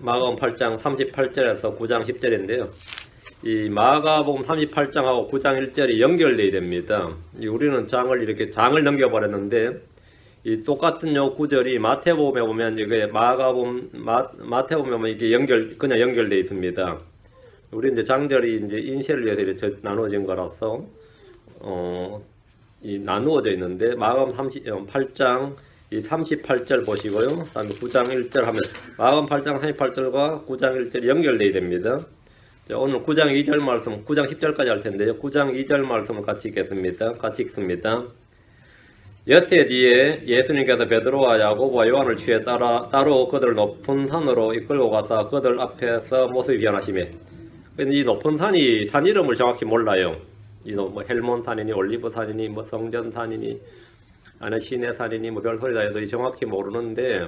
마가복음 8장 38절에서 9장 10절인데요. 이 마가복음 38장하고 9장 1절이 연결되어야 됩니다. 우리는 장을 넘겨버렸는데 이 똑같은 요 구절이 마태복음에 보면 이게 마태복음에 보면 이게 그냥 연결되어 있습니다. 우리 이제 장절이 이제 인쇄를 위해서 이렇게 나누어진 거라서 이 나누어져 있는데 마가복음 8장 이 38절 보시고요. 다음에 9장 1절 하면 마가복음 8장 38절과 9장 1절이 연결되어야 됩니다. 자, 오늘 9장 2절 말씀, 9장 10절까지 할 텐데요. 9장 2절 말씀을 같이 읽겠습니다. 같이 읽습니다. 엿새 뒤에 예수님께서 베드로와 야고보와 요한을 취해 따로 그들 높은 산으로 이끌고 가서 그들 앞에서 모습이 변하시매. 이 높은 산이 산 이름을 정확히 몰라요. 뭐 헬몬산이니 올리브산이니 뭐 성전산이니 아니 시내산이니 뭐 별소리다 해도 정확히 모르는데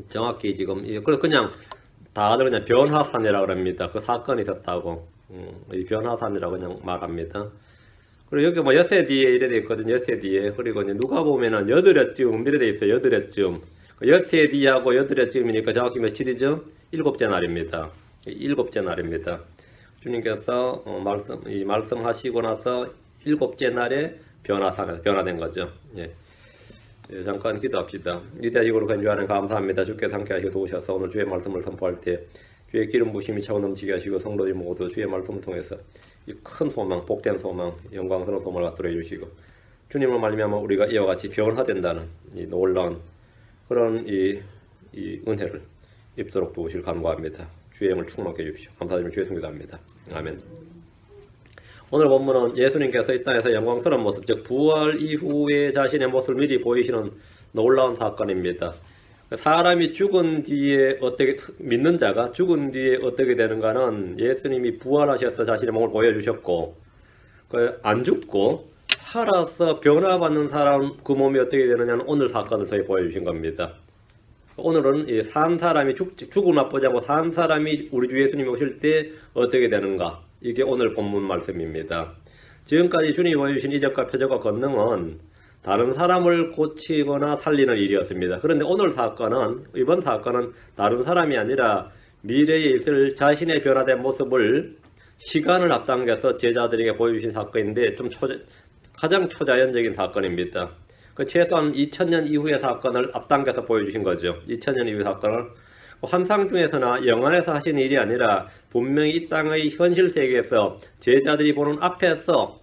정확히 지금 그냥 다들 그냥 변화산이라고 합니다. 그 사건이 있었다고 이 변화산이라고 그냥 말합니다. 그리고 여기 뭐 엿새 뒤에 이래 돼 있거든요. 엿새 뒤에. 그리고 이제 누가 보면은 여드렛쯤 이래 돼 있어요. 여드렛쯤. 엿새 뒤하고 여드렛쯤이니까 정확히 며칠이죠? 7째 날입니다. 7째 날입니다. 주님께서 말씀하시고 나서 7째 날에 변화된 거죠. 예. 예, 잠깐 기도합시다. 위대하시고 간주하는 감사합니다. 주께서 함께 하시고 도우셔서 오늘 주의 말씀을 선포할 때 주의 기름 부심이 차고 넘치게 하시고 성도들 모두 주의 말씀을 통해서 이 큰 소망, 복된 소망, 영광스러운 소망을 갖도록 해주시고 주님을 말미암아 우리가 이와 같이 변화된다는 이 놀라운 그런 이 은혜를 입도록 도우실 간구합니다. 주의 영을 충만케 해주십시오. 감사드리며 주의 성기도합니다. 아멘. 오늘 본문은 예수님께서 이 땅에서 영광스러운 모습, 즉 부활 이후에 자신의 모습을 미리 보이시는 놀라운 사건입니다. 사람이 죽은 뒤에 믿는 자가 죽은 뒤에 어떻게 되는가는 예수님이 부활하셔서 자신의 몸을 보여주셨고, 안 죽고 살아서 변화받는 사람 그 몸이 어떻게 되느냐는 오늘 사건을 통해 보여주신 겁니다. 오늘은 산 사람이 죽음을 맛보지 않고 산 사람이 우리 주 예수님이 오실 때 어떻게 되는가, 이게 오늘 본문 말씀입니다. 지금까지 주님이 보여주신 이적과 표적과 권능은 다른 사람을 고치거나 살리는 일이었습니다. 그런데 이번 사건은 다른 사람이 아니라 미래에 있을 자신의 변화된 모습을 시간을 앞당겨서 제자들에게 보여주신 사건인데 가장 초자연적인 사건입니다. 최소한 2000년 이후의 사건을 앞당겨서 보여주신 거죠. 2000년 이후의 사건을 환상 중에서나 영안에서 하신 일이 아니라 분명히 이 땅의 현실 세계에서 제자들이 보는 앞에서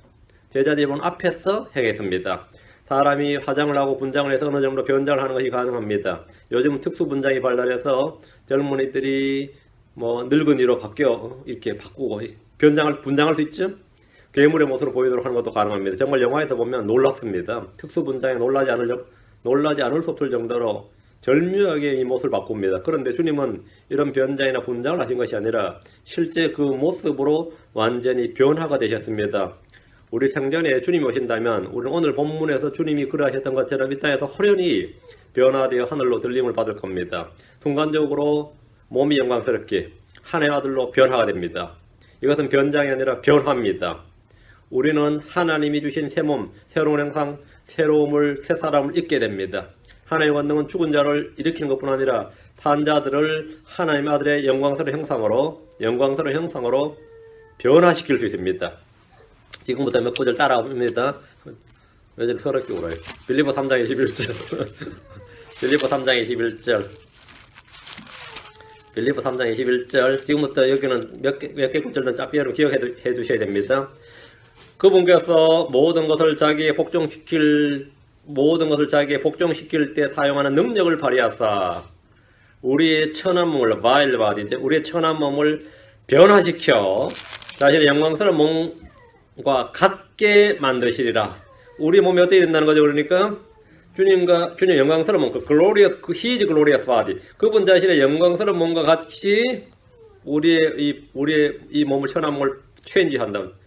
행했습니다. 사람이 화장을 하고 분장을 해서 어느 정도 변장을 하는 것이 가능합니다. 요즘 특수 분장이 발달해서 젊은이들이 뭐 늙은이로 이렇게 바꾸고 분장할 수 있죠? 괴물의 모습으로 보이도록 하는 것도 가능합니다. 정말 영화에서 보면 놀랍습니다. 특수 분장에 놀라지 않을 수 없을 정도로 절묘하게 이 모습을 바꿉니다. 그런데 주님은 이런 변장이나 분장을 하신 것이 아니라 실제 그 모습으로 완전히 변화가 되셨습니다. 우리 생전에 주님이 오신다면 우리는 오늘 본문에서 주님이 그러하셨던 것처럼 이 땅에서 호련히 변화되어 하늘로 들림을 받을 겁니다. 순간적으로 몸이 영광스럽게 하나님의 아들로 변화가 됩니다. 이것은 변장이 아니라 변화입니다. 우리는 하나님이 주신 새 몸, 새로운 형상, 새 사람을 입게 됩니다. 하나님의 권능은 죽은 자를 일으키는 것뿐 아니라 산 자들을 하나님의 아들의 영광스러운 형상으로 변화시킬 수 있습니다. 지금부터 몇 구절 따라옵니다. 왜 서럽게 울어요? 빌립보 3장 21절. 빌립보 3장 21절. 빌립보 3장 21절. 지금부터 여기는 몇 개 구절은 짧게 기억해 두셔야 됩니다. 그분께서 모든 것을 자기의 복종시킬 때 사용하는 능력을 발휘하사 우리의 천한 몸을 우리의 천한 몸을 변화시켜 자신의 영광스러운 몸과 같게 만드시리라. 우리 몸이 어떻게 된다는 거죠? 그러니까 주님 영광스러운 몸, His glorious body, 그분 자신의 영광스러운 몸과 같이 우리의 이 몸을 천한 몸을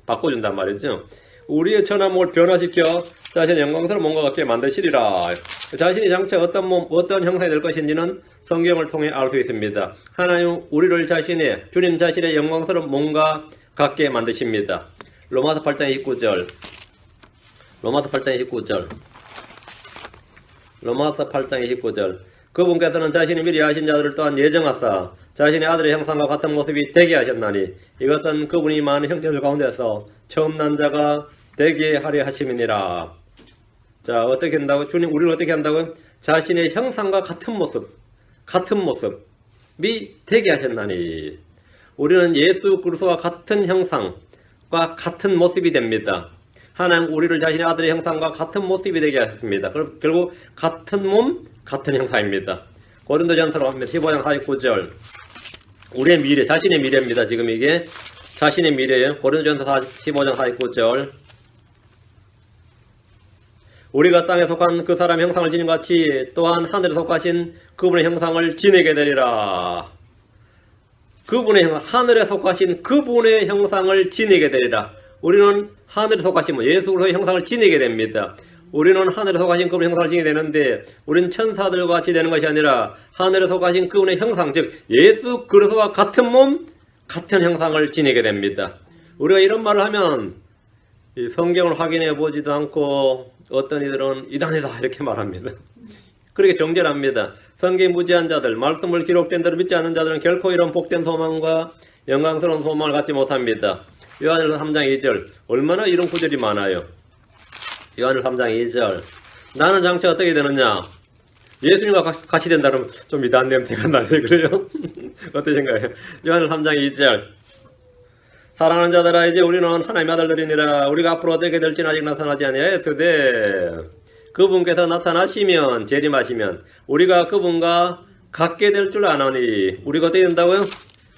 바꿔준단 말이죠. 우리의 천한 몸을 변화시켜 자신의 영광스러운 몸과 같게 만드시리라. 자신이 장차 어떤 형상이 될 것인지는 성경을 통해 알 수 있습니다. 하나님 우리를 주님 자신의 영광스러운 몸과 같게 만드십니다. 로마서 8장 29절. 로마서 8장 29절. 그분께서는 자신이 미리 하신 자들을 또한 예정하사 자신의 아들의 형상과 같은 모습이 되게 하셨나니 이것은 그분이 많은 형제들 가운데서 처음 난 자가 되게 하려 하심이니라. 자, 어떻게 한다고? 주님 우리를 어떻게 한다고? 자신의 형상과 같은 모습이 되게 하셨나니 우리는 예수 그리스도와 같은 형상과 같은 모습이 됩니다. 하나님 우리를 자신의 아들의 형상과 같은 모습이 되게 하셨습니다. 그럼 결국 같은 몸, 같은 형상입니다. 고린도전서로 합니다. 15장 49절. 우리의 미래, 자신의 미래입니다. 지금 이게 자신의 미래예요. 고린도전서 15장 49절. 우리가 땅에 속한 그 사람의 형상을 지닌 같이 또한 하늘에 속하신 그분의 형상을 지니게 되리라. 그분의 형상, 하늘에 속하신 그분의 형상을 지니게 되리라. 우리는 하늘에 속하신 예수 그리스도의 형상을 지니게 됩니다. 우리는 하늘에 속하신 그분의 형상을 지니게 되는데 우리는 천사들과 같이 되는 것이 아니라 하늘에 속하신 그분의 형상, 즉 예수 그리스도와 같은 몸, 같은 형상을 지니게 됩니다. 우리가 이런 말을 하면 이 성경을 확인해 보지도 않고 어떤 이들은 이단이다 이렇게 말합니다. 그렇게 정죄합니다. 성경에 무지한 자들, 말씀을 기록된 대로 믿지 않는 자들은 결코 이런 복된 소망과 영광스러운 소망을 갖지 못합니다. 요한일서 3장 2절. 얼마나 이런 구절이 많아요. 요한일서 3장 2절. 나는 장차 어떻게 되느냐? 예수님과 같이 된다 그러면 좀 이단 냄새가 나네. 그래요? 어떻게 생각해요? 요한일서 3장 2절. 사랑하는 자들아 이제 우리는 하나님의 아들들이니라. 우리가 앞으로 어떻게 될지는 아직 나타나지 아니하였으되 그분께서 나타나시면 재림하시면 우리가 그분과 같게 될 줄 아노니. 우리가 어떻게 된다고요?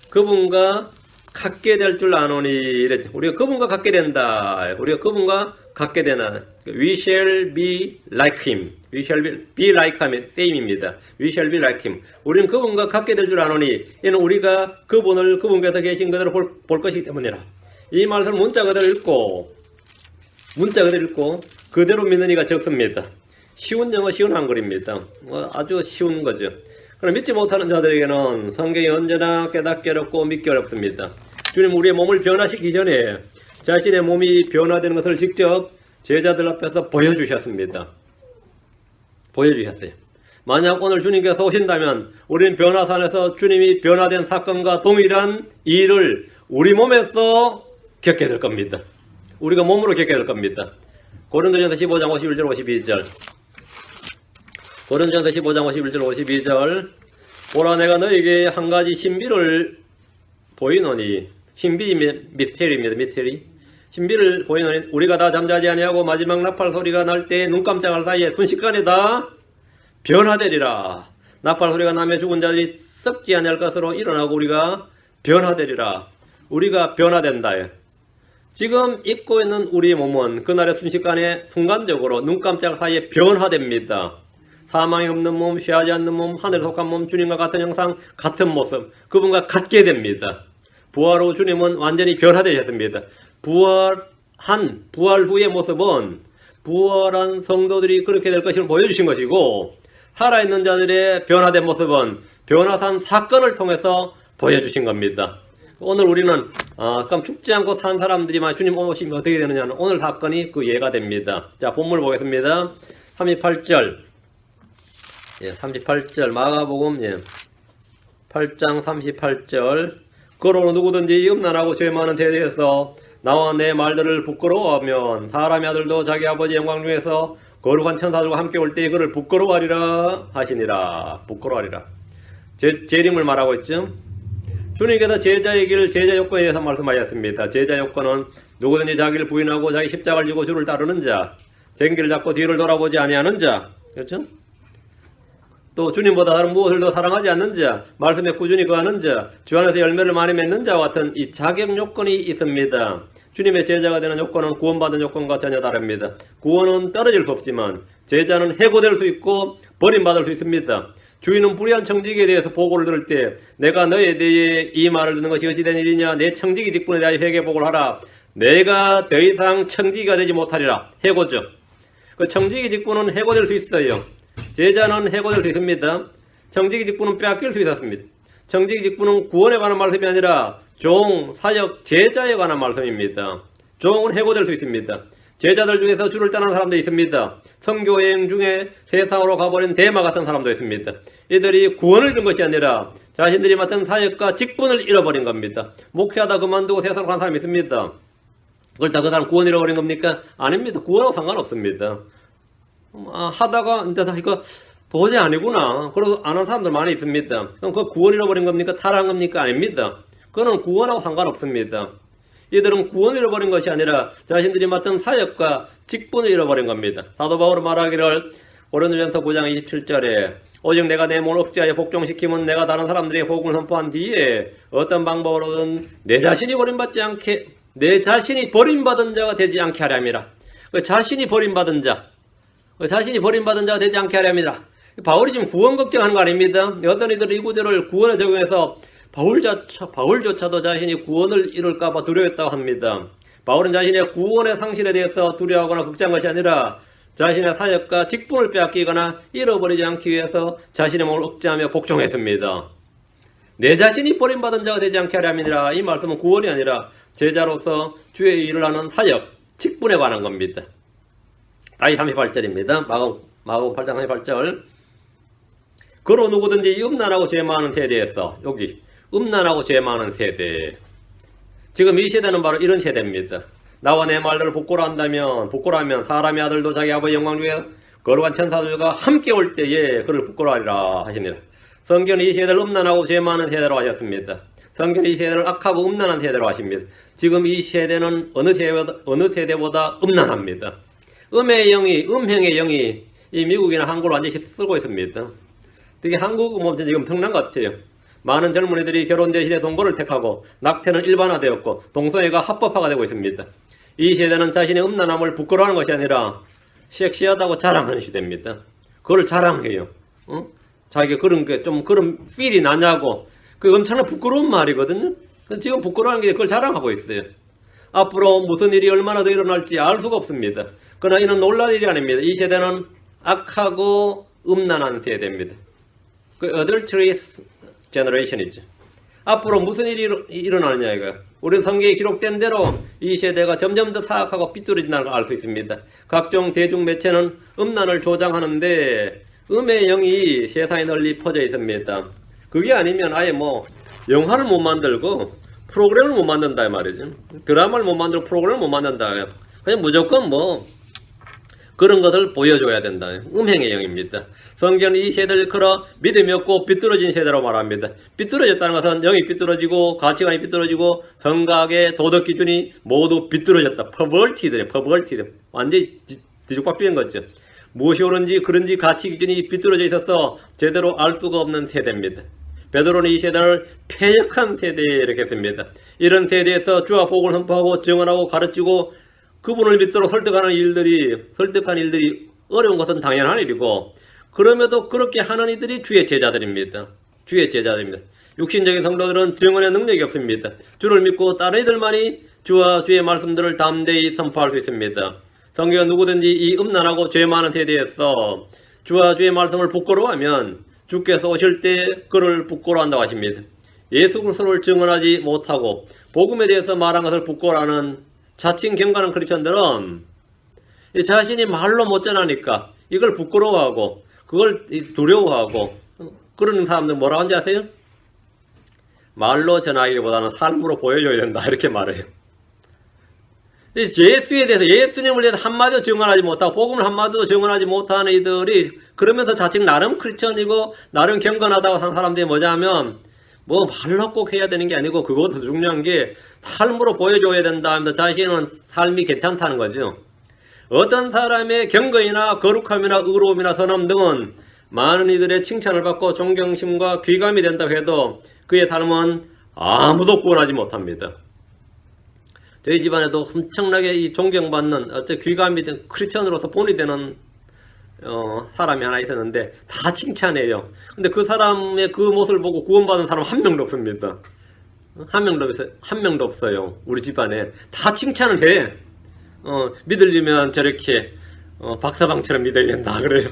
그분과 같게 될 줄 아노니 이랬죠. 우리가 그분과 같게 된다. 우리가 그분과 같게 되나. We shall be like him. We shall be like him. same입니다. We shall be like him. 우리는 그분과 같게 될 줄 아노니 이는 우리가 그분께서 계신 그대로 볼 것이기 때문이라. 이 말씀을 문자 그대로 읽고 그대로 믿는 이가 적습니다. 쉬운 영어 쉬운 한글입니다. 아주 쉬운 거죠. 그럼 믿지 못하는 자들에게는 성경이 언제나 깨닫기 어렵고 믿기 어렵습니다. 주님 우리의 몸을 변화시키기 전에 자신의 몸이 변화되는 것을 직접 제자들 앞에서 보여주셨습니다. 보여주셨어요. 만약 오늘 주님께서 오신다면 우리는 변화산에서 주님이 변화된 사건과 동일한 일을 우리 몸에서 겪게 될 겁니다. 우리가 몸으로 겪게 될 겁니다. 고린도전서 15장 51절 52절. 고린도전서 15장 51절 52절. 보라 내가 너에게 한 가지 신비를 보이노니. 신비 미스테리입니다. 미스테리. 신비를 보이노니 우리가 다 잠자지 아니하고 마지막 나팔 소리가 날 때 눈 깜짝할 사이에 순식간에 다 변화되리라. 나팔 소리가 나며 죽은 자들이 썩지 아니할 것으로 일어나고 우리가 변화되리라. 우리가 변화된다. 지금 입고 있는 우리의 몸은 그날의 순식간에 순간적으로 눈 깜짝 사이에 변화됩니다. 사망이 없는 몸, 쉬하지 않는 몸, 하늘에 속한 몸, 주님과 같은 형상, 같은 모습, 그분과 같게 됩니다. 부활 후 주님은 완전히 변화되셨습니다. 부활 후의 모습은 부활한 성도들이 그렇게 될 것을 보여주신 것이고 살아있는 자들의 변화된 모습은 변화산 사건을 통해서 보여주신 겁니다. 오늘 우리는 그럼 죽지 않고 산 사람들이만 주님 오시면 어떻게 되느냐는 오늘 사건이 그 예가 됩니다. 자, 본문 보겠습니다. 38절. 38절 마가복음 8장 38절. 그러므로 누구든지 음란하고 죄 많은 대대에서 나와 내 말들을 부끄러워하면 사람의 아들도 자기 아버지 영광 중에서 거룩한 천사들과 함께 올 때 그를 부끄러워하리라 하시니라. 부끄러워하리라. 재림을 말하고 있죠. 주님께서 제자의 길, 제자 요건에 대해서 말씀하셨습니다. 제자 요건은 누구든지 자기를 부인하고 자기 십자가를 지고 주를 따르는 자, 생기를 잡고 뒤를 돌아보지 아니하는 자, 그렇죠? 또 주님보다 다른 무엇을 더 사랑하지 않는 자, 말씀에 꾸준히 거하는 자, 주 안에서 열매를 많이 맺는 자와 같은 이 자격 요건이 있습니다. 주님의 제자가 되는 요건은 구원받은 요건과 전혀 다릅니다. 구원은 떨어질 수 없지만 제자는 해고될 수 있고 버림받을 수 있습니다. 주인은 불의한 청지기에 대해서 보고를 들을 때 내가 너에 대해 이 말을 듣는 것이 어찌된 일이냐, 내 청지기 직분에 대하여 회개보고를 하라. 내가 더 이상 청지기가 되지 못하리라. 해고죠. 그 청지기 직분은 해고될 수 있어요. 제자는 해고될 수 있습니다. 청지기 직분은 빼앗길 수 있었습니다. 청지기 직분은 구원에 관한 말씀이 아니라 종, 사역, 제자에 관한 말씀입니다. 종은 해고될 수 있습니다. 제자들 중에서 주를 떠난 사람도 있습니다. 선교여행 중에 세상으로 가버린 대마 같은 사람도 있습니다. 이들이 구원을 잃은 것이 아니라 자신들이 맡은 사역과 직분을 잃어버린 겁니다. 목회하다 그만두고 세상으로 간 사람이 있습니다. 그렇다 그 사람 구원 잃어버린 겁니까? 아닙니다. 구원하고 상관없습니다. 하다가 이제 이거 도저히 아니구나. 그래서 안 한 사람들 많이 있습니다. 그럼 그 구원 잃어버린 겁니까? 타락한 겁니까? 아닙니다. 그거는 구원하고 상관없습니다. 이들은 구원 잃어버린 것이 아니라 자신들이 맡은 사역과 직분을 잃어버린 겁니다. 사도 바울은 말하기를 고린도전서 9장 27절에 오직 내가 내 몸을 억제하여 복종시키면 내가 다른 사람들에게 복음을 선포한 뒤에 어떤 방법으로든 내 자신이 버림받은 자가 되지 않게 하려 함이라. 자신이 버림받은 자가 되지 않게 하려 함이라. 바울이 지금 구원 걱정하는 거 아닙니다. 어떤 이들은 이 구절을 구원에 적용해서 바울조차도 자신이 구원을 잃을까봐 두려웠다고 합니다. 바울은 자신의 구원의 상실에 대해서 두려워하거나 걱정한 것이 아니라 자신의 사역과 직분을 빼앗기거나 잃어버리지 않기 위해서 자신의 몸을 억제하며 복종했습니다. 내 자신이 버림받은 자가 되지 않게 하려 함이니라. 이 말씀은 구원이 아니라 제자로서 주의 일을 하는 사역, 직분에 관한 겁니다. 다시 38절입니다. 마가복음 8장 38절. 그로 누구든지 음란하고 죄 많은 세대에서, 여기 음란하고 죄 많은 세대, 지금 이 세대는 바로 이런 세대입니다. 나와 내 말들을 부끄러워하면 사람의 아들도 자기 아버지 영광 중에 거룩한 천사들과 함께 올 때에 그를 부끄러워하리라 하시니라. 성경은 이 세대를 음란하고 죄 많은 세대로 하셨습니다. 성경은 이 세대를 악하고 음란한 세대로 하십니다. 지금 이 세대는 어느 세대보다 음란합니다. 음행의 영이 이 미국이나 한국을 완전히 쓰고 있습니다. 특히 한국은 뭐 지금 엄청난 것 같아요. 많은 젊은이들이 결혼 대신에 동거를 택하고 낙태는 일반화되었고 동성애가 합법화가 되고 있습니다. 이 세대는 자신의 음란함을 부끄러워하는 것이 아니라 섹시하다고 자랑하는 시대입니다. 그걸 자랑해요. 자기가 그런 필이 나냐고. 그 엄청난 부끄러운 말이거든요. 지금 부끄러워하는 게 그걸 자랑하고 있어요. 앞으로 무슨 일이 얼마나 더 일어날지 알 수가 없습니다. 그러나 이는 놀랄 일이 아닙니다. 이 세대는 악하고 음란한 세대입니다. 그 adulterous generation이죠. 앞으로 무슨 일이 일어나느냐 이거예요. 우리 성경에 기록된 대로 이 세대가 점점 더 사악하고 삐뚤어진다는 걸 알 수 있습니다. 각종 대중매체는 음란을 조장하는데 음의 영이 세상에 널리 퍼져 있습니다. 그게 아니면 아예 뭐 영화를 못 만들고 프로그램을 못 만든다 이 말이죠. 드라마를 못 만들고 프로그램을 못 만든다. 그냥 무조건 뭐 그런 것을 보여줘야 된다. 음행의 영입니다. 성경은 이 세대를 일컬어 믿음이 없고 비뚤어진 세대라고 말합니다. 비뚤어졌다는 것은 영이 비뚤어지고 가치관이 비뚤어지고 성각의 도덕 기준이 모두 비뚤어졌다. 퍼벌티드. 완전히 뒤죽박비는 거죠. 무엇이 옳은지 그런지 가치 기준이 비뚤어져 있어서 제대로 알 수가 없는 세대입니다. 베드로는 이 세대를 패역한 세대 이렇게 했습니다. 이런 세대에서 주와 복을 선포하고 증언하고 가르치고 그분을 믿도록 설득한 일들이 어려운 것은 당연한 일이고 그럼에도 그렇게 하는 이들이 주의 제자들입니다. 육신적인 성도들은 증언의 능력이 없습니다. 주를 믿고 다른 이들만이 주와 주의 말씀들을 담대히 선포할 수 있습니다. 성경은 누구든지 이 음란하고 죄 많은 세대에서 주와 주의 말씀을 부끄러워하면 주께서 오실 때 그를 부끄러워한다고 하십니다. 예수 그리스도를 증언하지 못하고 복음에 대해서 말한 것을 부끄러워하는 자칭 경건한 크리스천들은 자신이 말로 못 전하니까 이걸 부끄러워하고 그걸 두려워하고 그러는 사람들 뭐라고 하는지 아세요? 말로 전하기보다는 삶으로 보여줘야 된다 이렇게 말해요. 예수에 대해서 예수님을 대해서 한마디도 증언하지 못하고 복음을 한마디도 증언하지 못하는 이들이 그러면서 자칭 나름 크리스천이고 나름 경건하다고 하는 사람들이 뭐냐면 뭐 말로 꼭 해야 되는 게 아니고 그것도 중요한 게 삶으로 보여줘야 된다 하면서 자신은 삶이 괜찮다는 거죠. 어떤 사람의 경건이나 거룩함이나 의로움이나 선함 등은 많은 이들의 칭찬을 받고 존경심과 귀감이 된다고 해도 그의 삶은 아무도 구원하지 못합니다. 저희 집안에도 엄청나게 이 존경받는 귀감이 된 크리스천으로서 본이 되는 사람이 하나 있었는데 다 칭찬해요. 근데 그 사람의 그 모습을 보고 구원받은 사람 한 명도 없습니다. 한 명도 없어요. 우리 집안에 다 칭찬을 해. 믿으려면 저렇게 박사방처럼 믿어야 된다 그래요.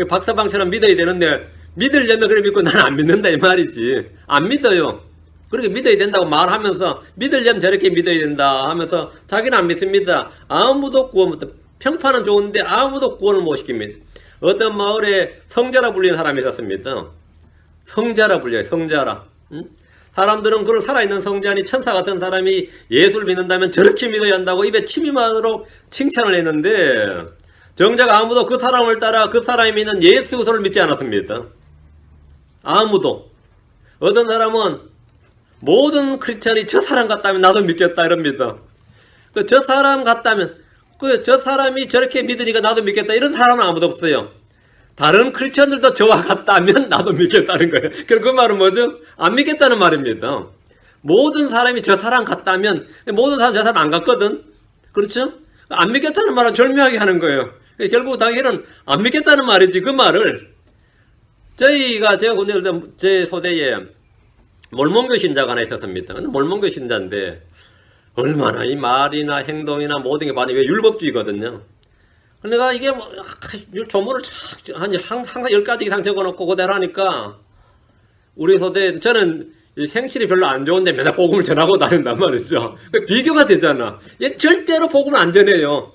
박사방처럼 믿어야 되는데 믿으려면 그래 믿고 나는 안 믿는다 이 말이지. 안 믿어요. 그렇게 믿어야 된다고 말하면서 믿으려면 저렇게 믿어야 된다 하면서 자기는 안 믿습니다. 아무도 구원 못, 평판은 좋은데 아무도 구원을 못 시킵니다. 어떤 마을에 성자라 불리는 사람이 있었습니다. 성자라 불려요. 성자라. 응? 사람들은 그걸 살아있는 성자니 천사 같은 사람이 예수를 믿는다면 저렇게 믿어야 한다고 입에 침이 마도록 칭찬을 했는데 정작 아무도 그 사람을 따라 그 사람이 믿는 예수 그리스도를 믿지 않았습니다. 아무도. 어떤 사람은 모든 크리스천이 저 사람 같다면 나도 믿겠다 이럽니다. 저 사람 같다면 저 사람이 저렇게 믿으니까 나도 믿겠다 이런 사람은 아무도 없어요. 다른 크리스천들도 저와 같다면 나도 믿겠다는 거예요. 그럼 그 말은 뭐죠? 안 믿겠다는 말입니다. 모든 사람이 저 사람 같다면 모든 사람 저 사람 안 같거든. 그렇죠? 안 믿겠다는 말은 절묘하게 하는 거예요. 결국 당연은 안 믿겠다는 말이지. 그 말을 제가 군대 갈 때 제 소대에 몰몬교 신자가 하나 있었습니다. 몰몬교 신자인데 얼마나 이 말이나 행동이나 모든 게 많이 왜 율법주의거든요. 내가 이게 뭐 조문을 항상 10가지 이상 적어놓고 그대로 하니까 우리 소대 저는 생실이 별로 안 좋은데 맨날 복음을 전하고 다닌단 말이죠. 비교가 되잖아. 얘 절대로 복음을 안 전해요.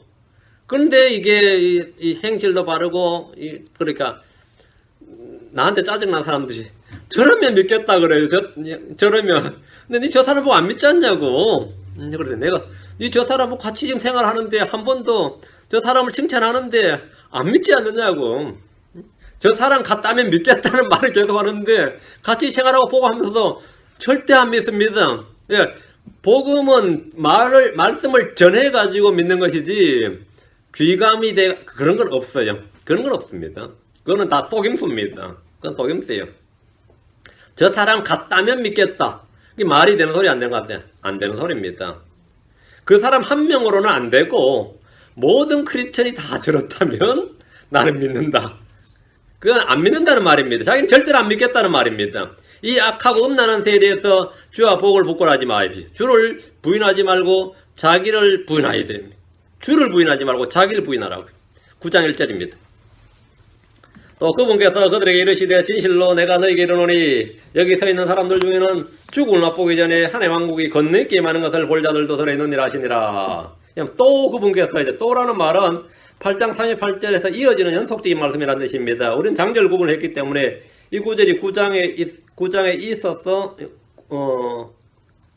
그런데 이게 이 행실도 바르고 그러니까 나한테 짜증난 사람들이 저러면 믿겠다 그래요. 저러면 근데 니 저 사람 보고 안 믿지 않냐고. 그래서 내가 니 저 사람 보고 같이 지금 생활하는데 한 번도 저 사람을 칭찬하는데 안 믿지 않느냐고. 저 사람 같다면 믿겠다는 말을 계속 하는데 같이 생활하고 보고 하면서도 절대 안 믿습니다. 예, 복음은 말씀을 전해가지고 믿는 것이지 귀감이 그런 건 없어요. 그런 건 없습니다. 그거는 다 속임수입니다. 그건 속임수예요. 저 사람 같다면 믿겠다. 이게 말이 되는 소리 안 되는 것 같아요. 안 되는 소리입니다. 그 사람 한 명으로는 안 되고 모든 크리스천이 다 저렇다면 나는 믿는다. 그건 안 믿는다는 말입니다. 자기는 절대로 안 믿겠다는 말입니다. 이 악하고 음란한 세대에서 주와 복을 부끄러워하지 마십시오. 주를 부인하지 말고 자기를 부인하야 됩니다. 주를 부인하지 말고 자기를 부인하라고. 9장 1절입니다. 또 그분께서 그들에게 이르시되 진실로 내가 너희에게 이르노니 여기 서 있는 사람들 중에는 죽음을 맛보기 전에 하나님의 왕국이 건너있게 많은 것을 볼 자들도 들어있느니라 하시니라. 또 그분께서 이제 또라는 말은 8장 38절에서 이어지는 연속적인 말씀이라는 뜻입니다. 우리는 장절 구분을 했기 때문에 이 구절이 9장에 있어서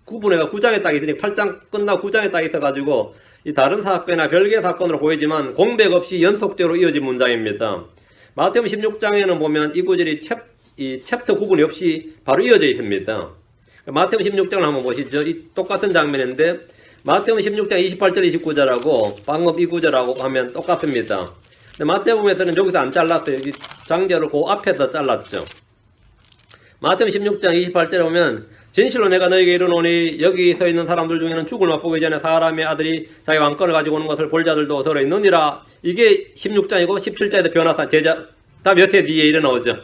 구분해가 9장에 딱 있으니 8장 끝나고 9장에 딱 있어가지고 이 다른 사건이나 별개의 사건으로 보이지만 공백 없이 연속적으로 이어진 문장입니다. 마태복음 16장에는 보면 이 구절이 챕터 구분이 없이 바로 이어져 있습니다. 마태복음 16장을 한번 보시죠. 이 똑같은 장면인데 마태복음 16장 28절 29절하고 방금 이 구절하고 하면 똑같습니다. 근데 마태복음에서는 여기서 안 잘랐어요. 여기 장절을 그 앞에서 잘랐죠. 마태복음 16장 28절에 보면 진실로 내가 너에게 이르노니 여기 서 있는 사람들 중에는 죽을 맛보기 전에 사람의 아들이 자기 왕권을 가지고 오는 것을 볼 자들도 들어있느니라. 이게 16장이고 17장에서 변화사 제자 다 몇 해 뒤에 일어나오죠.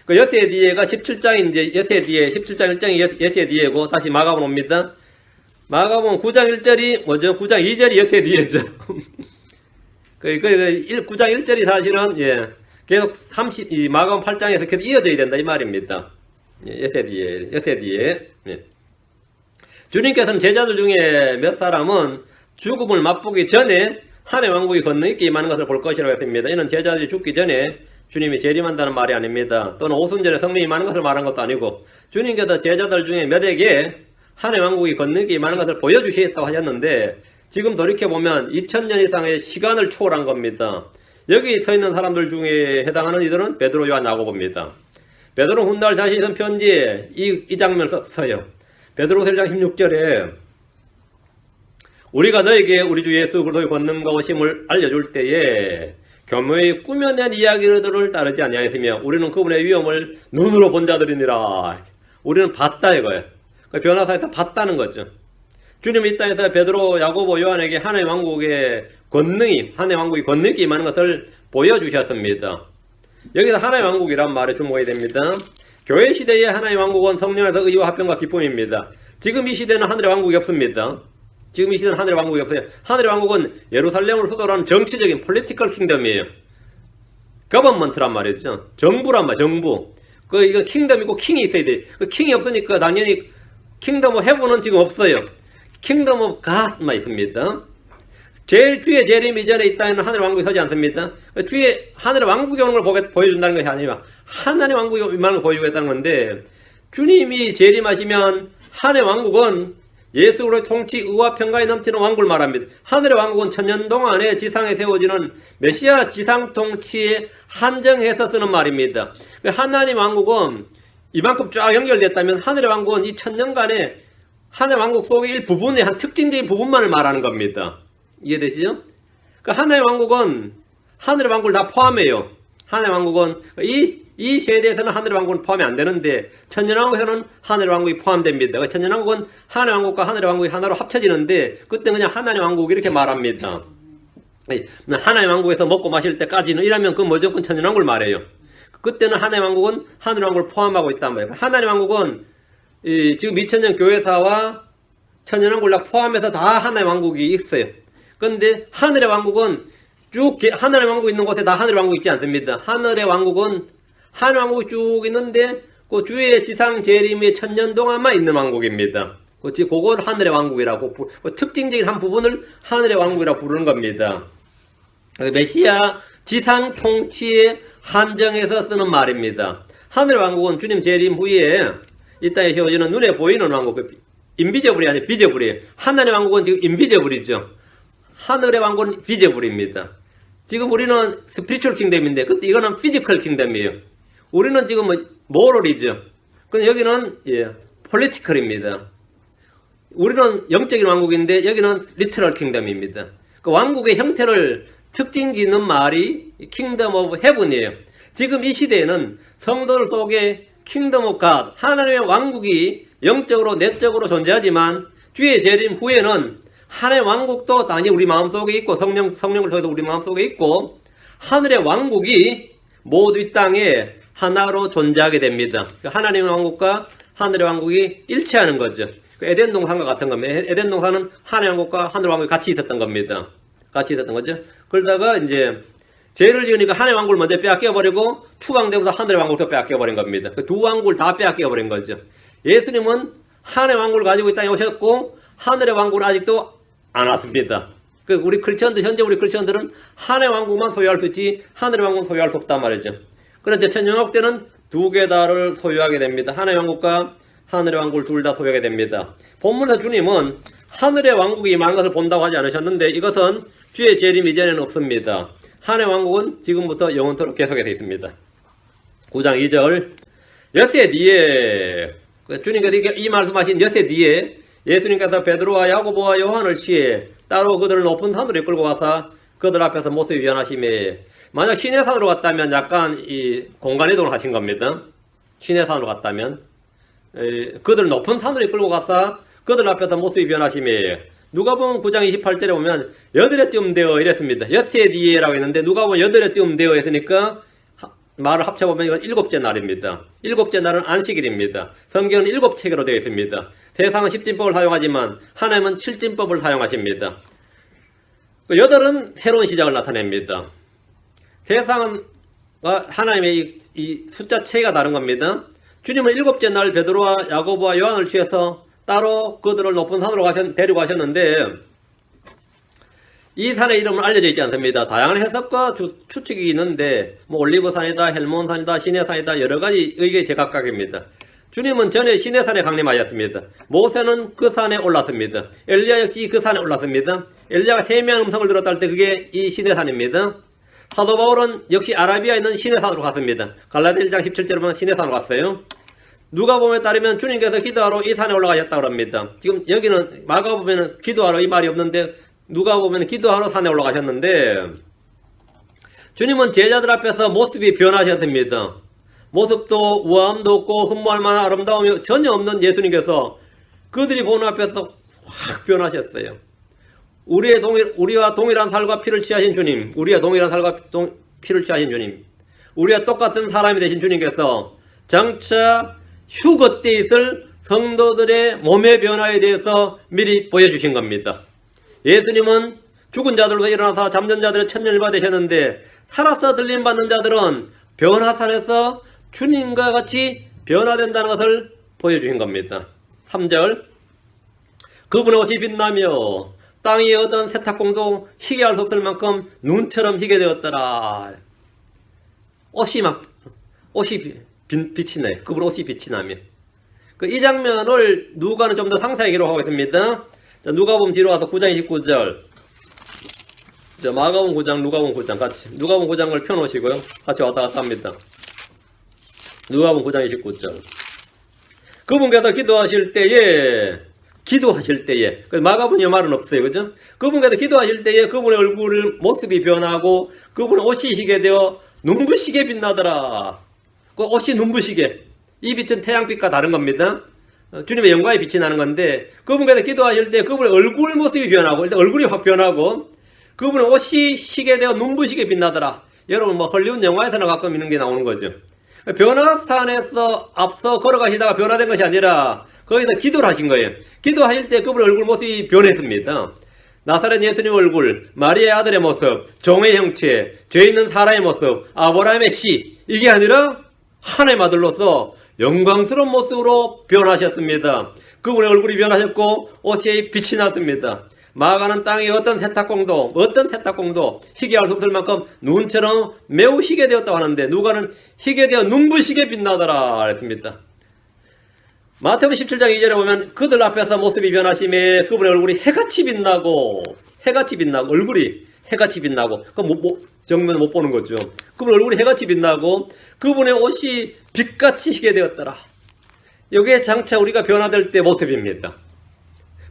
그 엿새 뒤에가 17장이 이제 엿새 뒤에 17장 1장이 엿새 뒤에고 다시 마가복음 옵니다. 마가복음 9장 1절이 뭐죠? 9장 2절이 엿새 뒤에죠. 9장 1절이 사실은 계속 마가복음 8장에서 계속 이어져야 된다 이 말입니다. 엿새 뒤에. 주님께서는 제자들 중에 몇 사람은 죽음을 맛보기 전에 하나님의 왕국이 건너있게 임하는 것을 볼 것이라고 했습니다. 이는 제자들이 죽기 전에 주님이 재림한다는 말이 아닙니다. 또는 오순절에 성령이 임하는 것을 말한 것도 아니고 주님께서 제자들 중에 몇에게 하나님의 왕국이 건너있게 임하는 것을 보여주시겠다고 하셨는데 지금 돌이켜보면 2000년 이상의 시간을 초월한 겁니다. 여기 서 있는 사람들 중에 해당하는 이들은 베드로, 요한, 야고보입니다. 베드로 훗날 자신이 쓴 편지에 이 장면을 써요. 베드로서 1장 16절에 우리가 너에게 우리 주 예수 그리스도의 권능과 오심을 알려줄 때에 교묘히 꾸며낸 이야기들을 따르지 아니하였으며 우리는 그분의 위엄을 눈으로 본 자들이니라. 우리는 봤다 이거예요. 변화사에서 봤다는 거죠. 주님이 이 땅에서 베드로, 야고보, 요한에게 하나님의 왕국의 권능이 하나님의 왕국이 권능이 임하는 것을 보여주셨습니다. 여기서 하나님의 왕국이란 말에 주목해야 됩니다. 교회 시대의 하나님의 왕국은 성령에서 의와 화평과 기쁨입니다. 지금 이 시대는 하늘의 왕국이 없습니다. 지금 이 시대는 하늘의 왕국이 없어요. 하늘의 왕국은 예루살렘을 수도로 하는 정치적인 폴리티컬 킹덤이에요. 거버먼트란 말이죠. 정부란 말, 정부. 이거 킹덤이고 킹이 있어야 돼. 그 킹이 없으니까 당연히 킹덤 오브 헤븐은 지금 없어요. 킹덤 오브 갓만 있습니다. 제일 뒤에 재림 이전에 있다는 하늘의 왕국이 서지 않습니까? 뒤에 하늘의 왕국이 오는 걸 보여준다는 것이 아니라 하나님의 왕국이 임하는 걸 보여주겠다는 건데, 주님이 재림하시면 하늘의 왕국은 예수 그리스도의 통치, 의와 평강이 넘치는 왕국을 말합니다. 하늘의 왕국은 천년 동안에 지상에 세워지는 메시아 지상 통치에 한정해서 쓰는 말입니다. 하나님 왕국은 이만큼 쫙 연결됐다면 하늘의 왕국은 이 천년간에 하늘의 왕국 속의 일부분의 한 특징적인 부분만을 말하는 겁니다. 이해되시죠? 하늘의 왕국은 하늘의 왕국을 다 포함해요. 하늘의 왕국은 이 세대에서는 하늘의 왕국은 포함이 안 되는데 천년왕국에서는 하늘의 왕국이 포함됩니다. 천년왕국은 하늘의 왕국과 하늘의 왕국이 하나로 합쳐지는데 그때 그냥 하나님의 왕국 이렇게 말합니다. 하나님의 왕국에서 먹고 마실 때까지는 이라면 그 무조건 천년왕국을 말해요. 그때는 하나님의 왕국은 하늘의 왕국을 포함하고 있단 말이에요. 하나님의 왕국은 지금 2000년 교회사와 천년왕국을 다 포함해서 다 하나님의 왕국이 있어요. 그런데 하늘의 왕국은 쭉 하늘의 왕국이 있는 곳에 다 하늘의 왕국이 있지 않습니다. 하늘의 왕국은 하늘의 왕국이 쭉 있는데 그 주의 지상 재림의 천년 동안만 있는 왕국입니다. 그걸 하늘의 왕국이라고 특징적인 한 부분을 하늘의 왕국이라고 부르는 겁니다. 메시아 지상 통치에 한정해서 쓰는 말입니다. 하늘의 왕국은 주님 재림 후에 이 땅에 세워지는 눈에 보이는 왕국, 인비저블이 아니라 비저블이에요. 하늘의 왕국은 지금 인비저블이죠. 하늘의 왕국은 비저블입니다. 지금 우리는 스피리추얼 킹덤인데 그때 이거는 피지컬 킹덤이에요. 우리는 지금 모럴이죠. 근데 여기는 폴리티컬입니다. 우리는 영적인 왕국인데 여기는 리터럴 킹덤입니다. 그 왕국의 형태를 특징 짓는 말이 킹덤 오브 헤븐이에요. 지금 이 시대에는 성도들 속에 킹덤 오브 갓, 하나님의 왕국이 영적으로 내적으로 존재하지만 주의 재림 후에는 하나님의 왕국도 당연히 우리 마음속에 있고 성령을 통해서 우리 마음속에 있고 하늘의 왕국이 모두 이 땅에 하나로 존재하게 됩니다. 하나님의 왕국과 하늘의 왕국이 일치하는 거죠. 에덴 동산과 같은 겁니다. 에덴 동산은 하나님의 왕국과 하늘의 왕국이 같이 있었던 겁니다. 같이 있었던 거죠. 그러다가 이제 죄를 지으니까 하나님의 왕국을 먼저 빼앗겨버리고 추방되면서 하늘의 왕국도 빼앗겨버린 겁니다. 두 왕국을 다 빼앗겨버린 거죠. 예수님은 하늘의 왕국을 가지고 이 땅에 오셨고 하늘의 왕국은 아직도 안 왔습니다. 우리 크리스천들, 현재 우리 크리스천들은 하늘의 왕국만 소유할 수 있지 하늘의 왕국은 소유할 수 없단 말이죠. 그런데 천년왕국 때는 두 개 다를 소유하게 됩니다. 하늘의 왕국과 하늘의 왕국을 둘 다 소유하게 됩니다. 본문에서 주님은 하늘의 왕국이 임한 것을 본다고 하지 않으셨는데 이것은 주의 재림 이전에는 없습니다. 하늘의 왕국은 지금부터 영원토록 계속해서 있습니다. 9장 2절 엿새 뒤에 주님께서 이 말씀하신 엿새 뒤에 예수님께서 베드로와 야고보와 요한을 취해 따로 그들을 높은 산으로 이끌고 가서 그들 앞에서 모습이 변하심에 만약 시내산으로 갔다면 약간 이 공간이동을 하신 겁니다. 시내산으로 갔다면 그들 높은 산으로 이끌고 가서 그들 앞에서 모습이 변하심에 누가복음 9장 28절에 보면 여드레쯤 되어 이랬습니다. 엿새 뒤에라고 했는데 누가복음 여드레쯤 되어 있으니까 말을 합쳐보면 이건 일곱째 날입니다. 일곱째 날은 안식일입니다. 성경은 일곱 체계로 되어 있습니다. 세상은 십진법을 사용하지만 하나님은 칠진법을 사용하십니다. 여덟은 새로운 시작을 나타냅니다. 세상은 하나님의 이 숫자 체계가 다른 겁니다. 주님은 일곱째 날 베드로와 야고보와 요한을 취해서 따로 그들을 높은 산으로 데리고 가셨는데 이 산의 이름은 알려져 있지 않습니다. 다양한 해석과 추측이 있는데 올리브산이다, 헬몬산이다, 시내산이다 여러가지 의견이 제각각입니다. 주님은 전에 시내산에 강림하셨습니다. 모세는 그 산에 올랐습니다. 엘리야 역시 그 산에 올랐습니다. 엘리야가 세미한 음성을 들었다 할 때 그게 이 시내산입니다. 사도 바울은 역시 아라비아에 있는 시내산으로 갔습니다. 갈라디아 1장 17절에 보면 시내산으로 갔어요. 누가복음에 따르면 주님께서 기도하러 이 산에 올라가셨다고 합니다. 지금 여기는 마가복음에는 기도하러 이 말이 없는데 누가복음에는 기도하러 산에 올라가셨는데 주님은 제자들 앞에서 모습이 변하셨습니다. 모습도 우아함도 없고 흠모할 만한 아름다움이 전혀 없는 예수님께서 그들이 보는 앞에서 확 변하셨어요. 우리와 동일한 살과 피를 취하신 주님, 우리와 동일한 살과 피를 취하신 주님, 우리와 똑같은 사람이 되신 주님께서 장차 휴거 때 있을 성도들의 몸의 변화에 대해서 미리 보여주신 겁니다. 예수님은 죽은 자들로 일어나서 잠든 자들의 천년일바 되셨는데 살아서 들림받는 자들은 변화산에서 주님과 같이 변화된다는 것을 보여주신 겁니다. 3절 그분의 옷이 빛나며 땅이 얻은 세탁공도 희게 할 수 없을 만큼 눈처럼 희게 되었더라. 옷이 빛이 나요. 그분 옷이 빛이 나며. 이 장면을 누가는 좀 더 상세하게 기록하고 있습니다. 자, 누가복음 뒤로 와서 9장 29절. 자, 마가복음 9장, 누가복음 9장 같이. 누가복음 9장을 펴놓으시고요. 같이 왔다 갔다 합니다. 누가복음 9장 29절. 그분께서 기도하실 때에 마가복음에 말은 없어요. 그죠? 그분께서 기도하실 때에 그분의 얼굴 모습이 변하고 그분의 옷이 희게 되어 눈부시게 빛나더라. 그 옷이 눈부시게. 이 빛은 태양빛과 다른 겁니다. 주님의 영광의 빛이 나는 건데 그분께서 기도하실 때 그분의 얼굴 모습이 변하고 일단 얼굴이 확 변하고 그분의 옷이 희게 되어 눈부시게 빛나더라. 여러분 뭐 헐리우드 영화에서나 가끔 이런 게 나오는 거죠. 변화산에서 앞서 걸어가시다가 변화된 것이 아니라 거기서 기도를 하신 거예요. 기도하실 때 그분의 얼굴 모습이 변했습니다. 나사렛 예수님 얼굴, 마리아의 아들의 모습, 종의 형체, 죄 있는 사람의 모습, 아브라함의 씨, 이게 아니라 하나님의 아들로서 영광스러운 모습으로 변하셨습니다. 그분의 얼굴이 변하셨고 옷이 빛이 났습니다. 마가는 땅에 어떤 세탁공도 희게 할 수 없을 만큼 눈처럼 매우 희게 되었다고 하는데 누가는 희게 되어 눈부시게 빛나더라 했습니다. 마태복음 17장 2절에 보면 그들 앞에서 모습이 변하심에 그분의 얼굴이 해같이 빛나고 얼굴이 해같이 빛나고 정면을 못 보는 거죠. 그분의 얼굴이 해같이 빛나고 그분의 옷이 빛같이 희게 되었더라. 이게 장차 우리가 변화될 때 모습입니다.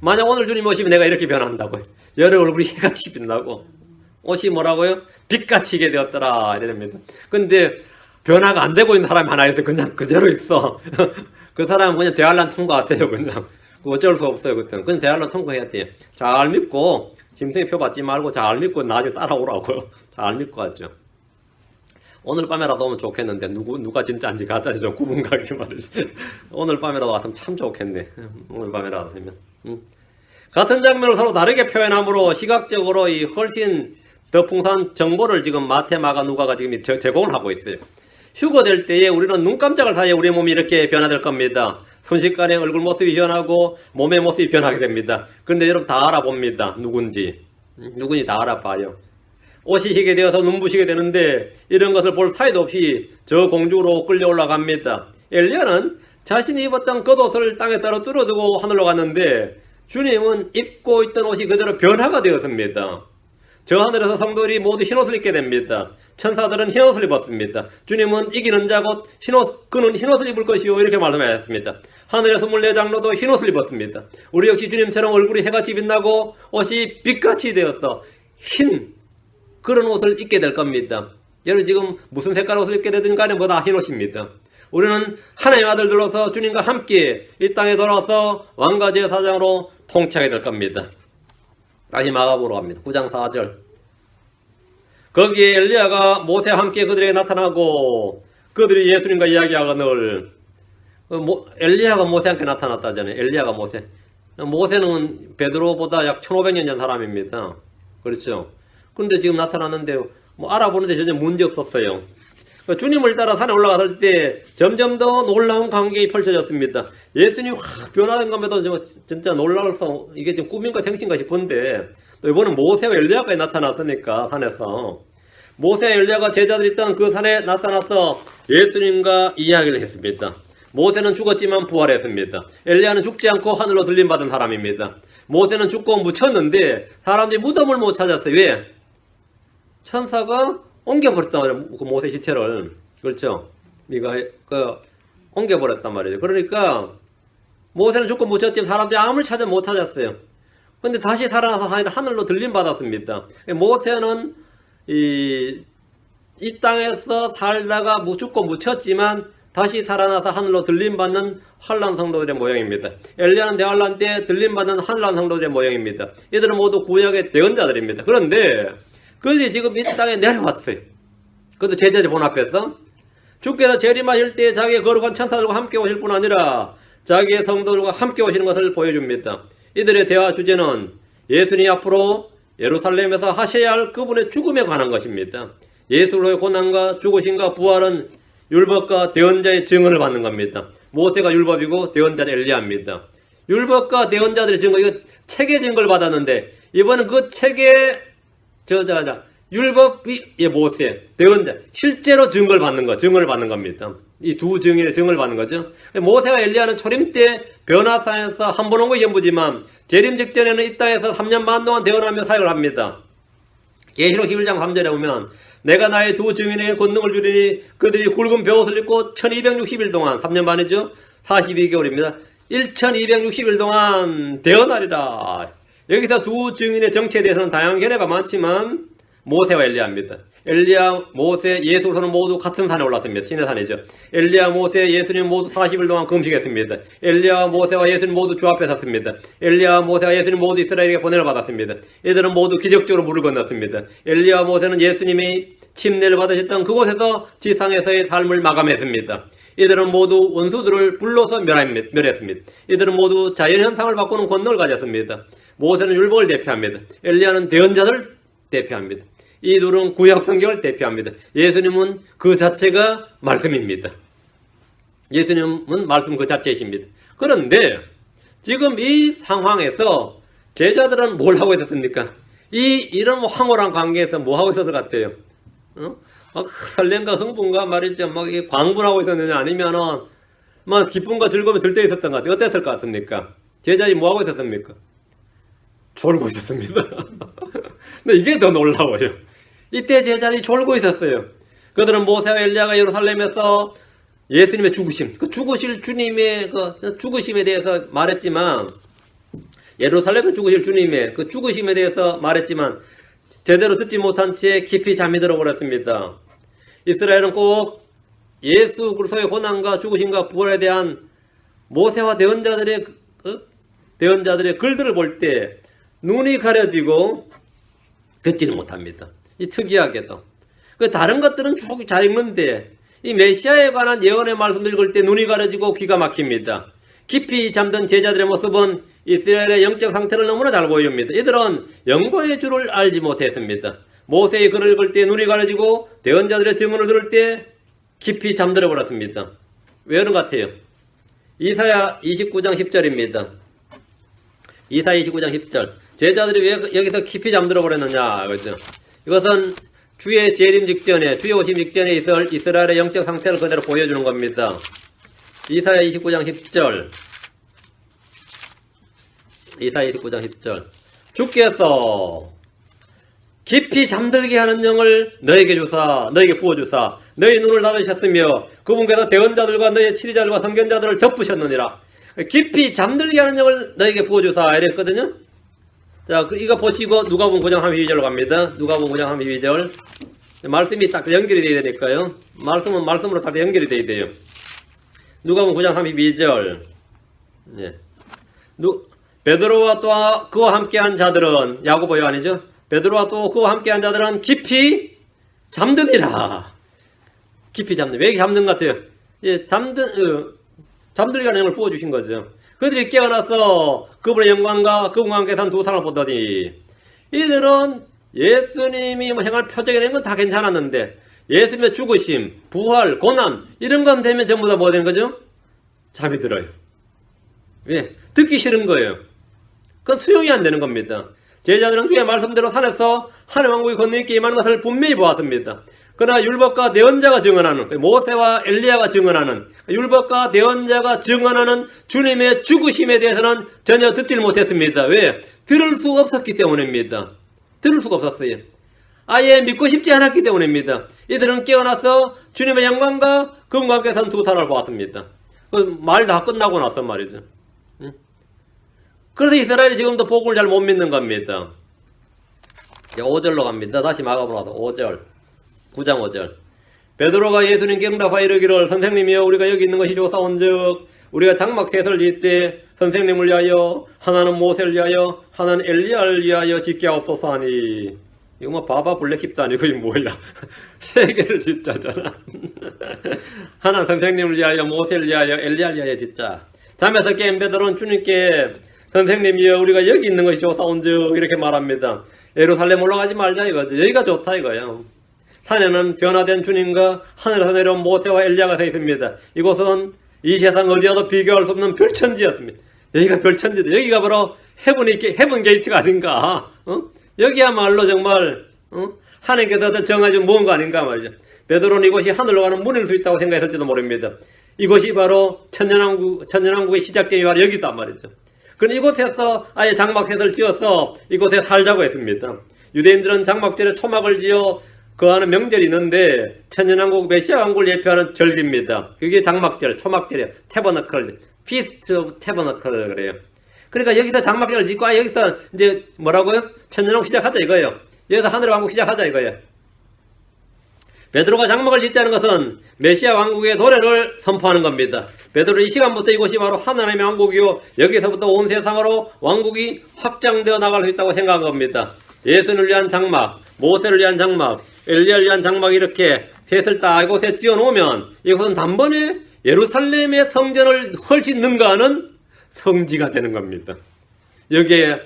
만약 오늘 주님 오시면 내가 이렇게 변한다고요. 여러 얼굴이 해같이 빛나고 옷이 뭐라고요? 빛같이 희게 되었더라 이래 됩니다. 근데 변화가 안 되고 있는 사람이 하나 있어. 그냥 그대로 있어. 그 사람은 그냥 대환란 통과하세요. 그냥 어쩔 수 없어요. 그냥 대환란 통과해야 돼요. 잘 믿고 짐승의 표 받지 말고 잘 믿고 나중에 따라오라고요. 잘 믿고 하죠. 오늘 밤에라도 오면 좋겠는데 누가 진짜인지 가짜인지 좀 구분가게 말이지. 오늘 밤에라도 왔으면 참 좋겠네. 오늘 밤에라도 되면. 같은 장면을 서로 다르게 표현함으로 시각적으로 훨씬 더 풍성한 정보를 지금 마태, 마가, 누가가 지금 제공을 하고 있어요. 휴거될 때에 우리는 눈 깜짝할 사이에 우리의 몸이 이렇게 변화될 겁니다. 순식간에 얼굴 모습이 변하고 몸의 모습이 변하게 됩니다. 그런데 여러분 다 알아봅니다. 누군지 다 알아봐요. 옷이 희게 되어서 눈부시게 되는데 이런 것을 볼 사이도 없이 저 공중으로 끌려 올라갑니다. 엘리야는 자신이 입었던 겉옷을 땅에 따라 뚫어두고 하늘로 갔는데 주님은 입고 있던 옷이 그대로 변화가 되었습니다. 저 하늘에서 성도들이 모두 흰옷을 입게 됩니다. 천사들은 흰옷을 입었습니다. 주님은 이기는 자 곧 그는 흰옷을 입을 것이요 이렇게 말씀하셨습니다. 하늘의 24장로도 흰옷을 입었습니다. 우리 역시 주님처럼 얼굴이 해같이 빛나고 옷이 빛같이 되어서 흰 그런 옷을 입게 될 겁니다. 여러분 지금 무슨 색깔 옷을 입게 되든 간에 뭐다 흰옷입니다. 우리는 하나님의 아들들로서 주님과 함께 이 땅에 돌아와서 왕과 제사장으로 통치하게 될 겁니다. 다시 마가복음으로 갑니다. 9장 4절. 거기에 엘리야가 모세와 함께 그들에게 나타나고 그들이 예수님과 이야기하거늘 엘리야가 모세와 함께 나타났다잖아요. 엘리야가 모세는 베드로보다 약 1500년 전 사람입니다. 그렇죠. 그런데 지금 나타났는데 알아보는데 전혀 문제 없었어요. 주님을 따라 산에 올라갔을 때 점점 더 놀라운 광경이 펼쳐졌습니다. 예수님이 확 변화된 것에도 진짜 놀라워서 이게 지금 꿈인가 생신가 싶은데 또 이번엔 모세와 엘리야까지 나타났으니까 산에서 모세와 엘리야가 제자들이 있던 그 산에 나타나서 예수님과 이야기를 했습니다. 모세는 죽었지만 부활했습니다. 엘리야는 죽지 않고 하늘로 들림받은 사람입니다. 모세는 죽고 묻혔는데 사람들이 무덤을 못 찾았어요. 왜? 천사가 옮겨버렸단 말이에요. 그 모세 시체를. 그렇죠. 옮겨버렸단 말이에요. 그러니까 모세는 죽고 묻혔지만 사람들이 아무리 찾아도 못 찾았어요. 근데 다시 살아나서 하늘로 들림받았습니다. 모세는 이 땅에서 살다가 죽고 묻혔지만 다시 살아나서 하늘로 들림받는 환란 성도들의 모양입니다. 엘리야는 대환란 때 들림받는 환란 성도들의 모양입니다. 이들은 모두 구약의 대언자들입니다. 그런데 그들이 지금 이 땅에 내려왔어요. 그것도 제자들 본 앞에서 주께서 재림하실 때 자기의 거룩한 천사들과 함께 오실 뿐 아니라 자기의 성도들과 함께 오시는 것을 보여줍니다. 이들의 대화 주제는 예수님 앞으로 예루살렘에서 하셔야 할 그분의 죽음에 관한 것입니다. 예수로의 고난과 죽으심과 부활은 율법과 대언자의 증언을 받는 겁니다. 모세가 율법이고 대언자는 엘리야입니다. 율법과 대언자들의 증거, 이거 책의 증거를 받았는데 이번은 그 책의 율법이 모세, 대언자 실제로 증거를 받는 겁니다. 이 두 증인의 증거를 받는 거죠. 모세와 엘리야는 초림 때 변화산에서 한 번 온 거 전부지만 재림 직전에는 이 땅에서 3년 반 동안 대언하며 사역을 합니다. 계시록 11장 3절에 보면 내가 나의 두 증인에게 권능을 주리니 그들이 굵은 벼옷을 입고 1260일 동안 3년 반이죠. 42개월입니다. 1260일 동안 대언하리라. 여기서 두 증인의 정체에 대해서는 다양한 견해가 많지만 모세와 엘리야입니다. 엘리야, 모세, 예수로서는 모두 같은 산에 올랐습니다. 시내산이죠. 엘리야, 모세, 예수님 모두 40일 동안 금식했습니다. 엘리야, 모세와 예수님 모두 주 앞에 섰습니다. 엘리야, 모세와 예수님 모두 이스라엘에게 보내를 받았습니다. 이들은 모두 기적적으로 물을 건넜습니다. 엘리야, 모세는 예수님이 침례를 받으셨던 그곳에서 지상에서의 삶을 마감했습니다. 이들은 모두 원수들을 불러서 멸했습니다. 이들은 모두 자연현상을 바꾸는 권능을 가졌습니다. 모세는 율법을 대표합니다. 엘리야는 대언자를 대표합니다. 이 둘은 구약 성경을 대표합니다. 예수님은 그 자체가 말씀입니다. 예수님은 말씀 그 자체이십니다. 그런데 지금 이 상황에서 제자들은 뭘 하고 있었습니까? 이런 황홀한 관계에서 뭐 하고 있었을 것 같아요? 막 설렘과 흥분과 말이죠. 막 광분하고 있었느냐 아니면은 막 기쁨과 즐거움이 들떠 있었던 것 같아요. 어땠을 것 같습니까? 제자들이 뭐 하고 있었습니까? 졸고 있었습니다. 근데 이게 더 놀라워요. 이때 제자들이 졸고 있었어요. 그들은 모세와 엘리야가 예루살렘에서 예수님의 죽으심, 그 죽으실 주님의 그 죽으심에 대해서 말했지만, 예루살렘에서 죽으실 주님의 그 죽으심에 대해서 말했지만 제대로 듣지 못한 채 깊이 잠이 들어버렸습니다. 이스라엘은 꼭 예수 그리스도의 고난과 죽으심과 부활에 대한 모세와 대언자들의 글들을 볼 때 눈이 가려지고 듣지는 못합니다. 이 특이하게도 그 다른 것들은 쭉 잘 읽는데 이 메시아에 관한 예언의 말씀을 읽을 때 눈이 가려지고 귀가 막힙니다. 깊이 잠든 제자들의 모습은 이스라엘의 영적 상태를 너무나 잘 보여줍니다. 이들은 영광의 주를 알지 못했습니다. 모세의 글을 읽을 때 눈이 가려지고 대언자들의 증언을 들을 때 깊이 잠들어 버렸습니다. 왜 그런 것 같아요? 이사야 29장 10절입니다. 이사야 29장 10절. 제자들이 왜 여기서 깊이 잠들어 버렸느냐, 그죠? 이것은 주의 재림 직전에, 주의 오심 직전에 이스라엘의 영적 상태를 그대로 보여주는 겁니다. 이사야 29장 10절. 이사야 29장 10절. 주께서 깊이 잠들게 하는 영을 너에게 주사, 너에게 부어주사, 너희 눈을 닫으셨으며 그분께서 대언자들과 너희 치리자들과 선견자들을 덮으셨느니라. 깊이 잠들게 하는 영을 너에게 부어주사 이랬거든요. 자, 이거 보시고 누가복음 9장 32절로 갑니다. 누가복음 9장 32절. 말씀이 딱 연결이 돼야 되니까요. 말씀은 말씀으로 다 연결이 돼야 돼요. 누가복음 9장 32절. 예. 베드로와 또 그와 함께한 자들은, 야고보 요한이죠. 베드로와 또 그와 함께한 자들은 깊이 잠드니라. 깊이 잠든. 왜 잠든 것 같아요? 예, 잠들게 하는 영을 부어주신 거죠. 그들이 깨어나서 그분의 영광과 그분과 함께 산 두 사람을 보더니, 이들은 예수님이 행할 표적이라는 건 다 괜찮았는데 예수님의 죽으심, 부활, 고난 이런 건 되면 전부 다 뭐 되는 거죠? 잠이 들어요. 왜? 듣기 싫은 거예요. 그건 수용이 안 되는 겁니다. 제자들은 주의 말씀대로 산에서 하늘 왕국이 건너있게 임하는 것을 분명히 보았습니다. 그러나 율법과 대언자가 증언하는, 모세와 엘리야가 증언하는, 율법과 대언자가 증언하는 주님의 죽으심에 대해서는 전혀 듣질 못했습니다. 왜? 들을 수가 없었기 때문입니다. 들을 수가 없었어요. 아예 믿고 싶지 않았기 때문입니다. 이들은 깨어나서 주님의 영광과 그분과 함께 선 두 사람을 보았습니다. 그 말 다 끝나고 나서 말이죠. 그래서 이스라엘이 지금도 복음을 잘 못 믿는 겁니다. 5절로 갑니다. 다시 마가복음 와서 5절. 9장 5절. 베드로가 예수님께 응답하여 이르기를, 선생님이여 우리가 여기 있는 것이 좋사온즉 우리가 장막 셋을 짓되 선생님을 위하여 하나는 모세를 위하여 하나는 엘리야를 위하여 짓게 하옵소서 하니. 이거 뭐 바바 블랙힙도 아니고 이거 뭐야. 세 개를 짓자잖아. 하나는 선생님을 위하여 모세를 위하여 엘리야를 위하여 짓자. 잠에서 깬 베드로는 주님께 선생님이여 우리가 여기 있는 것이 좋사온즉 이렇게 말합니다. 예루살렘 올라가지 말자 이거죠. 여기가 좋다 이거예요. 산에는 변화된 주님과 하늘에서 내려온 모세와 엘리야가 서 있습니다. 이곳은 이 세상 어디와도 비교할 수 없는 별천지였습니다. 여기가 별천지다. 여기가 바로 헤븐 게이트가 아닌가. 여기야말로 정말 하나님께서 정해준 무언가 아닌가 말이죠. 베드로는 이곳이 하늘로 가는 문일 수 있다고 생각했을지도 모릅니다. 이곳이 바로 천년왕국의 시작점이 바로 여기 있단 말이죠. 그럼 이곳에서 아예 장막회를 지어서 이곳에 살자고 했습니다. 유대인들은 장막절에 초막을 지어 거하는 명절이 있는데 천년왕국 메시아 왕국을 예표하는 절기입니다. 그게 장막절, 초막절이에요. 태버너클, 피스트 오브 태버너클 그래요. 그러니까 여기서 장막절을 짓고 여기서 이제 뭐라고요? 천년왕국 시작하자 이거예요. 여기서 하늘의 왕국 시작하자 이거예요. 베드로가 장막을 짓자는 것은 메시아 왕국의 도래를 선포하는 겁니다. 베드로 이 시간부터 이곳이 바로 하나님의 왕국이요 여기서부터 온 세상으로 왕국이 확장되어 나갈 수 있다고 생각한 겁니다. 예수를 위한 장막, 모세를 위한 장막, 엘리야를 위한 장막 이렇게 셋을 다 이곳에 지어놓으면 이곳은 단번에 예루살렘의 성전을 훨씬 능가하는 성지가 되는 겁니다. 여기에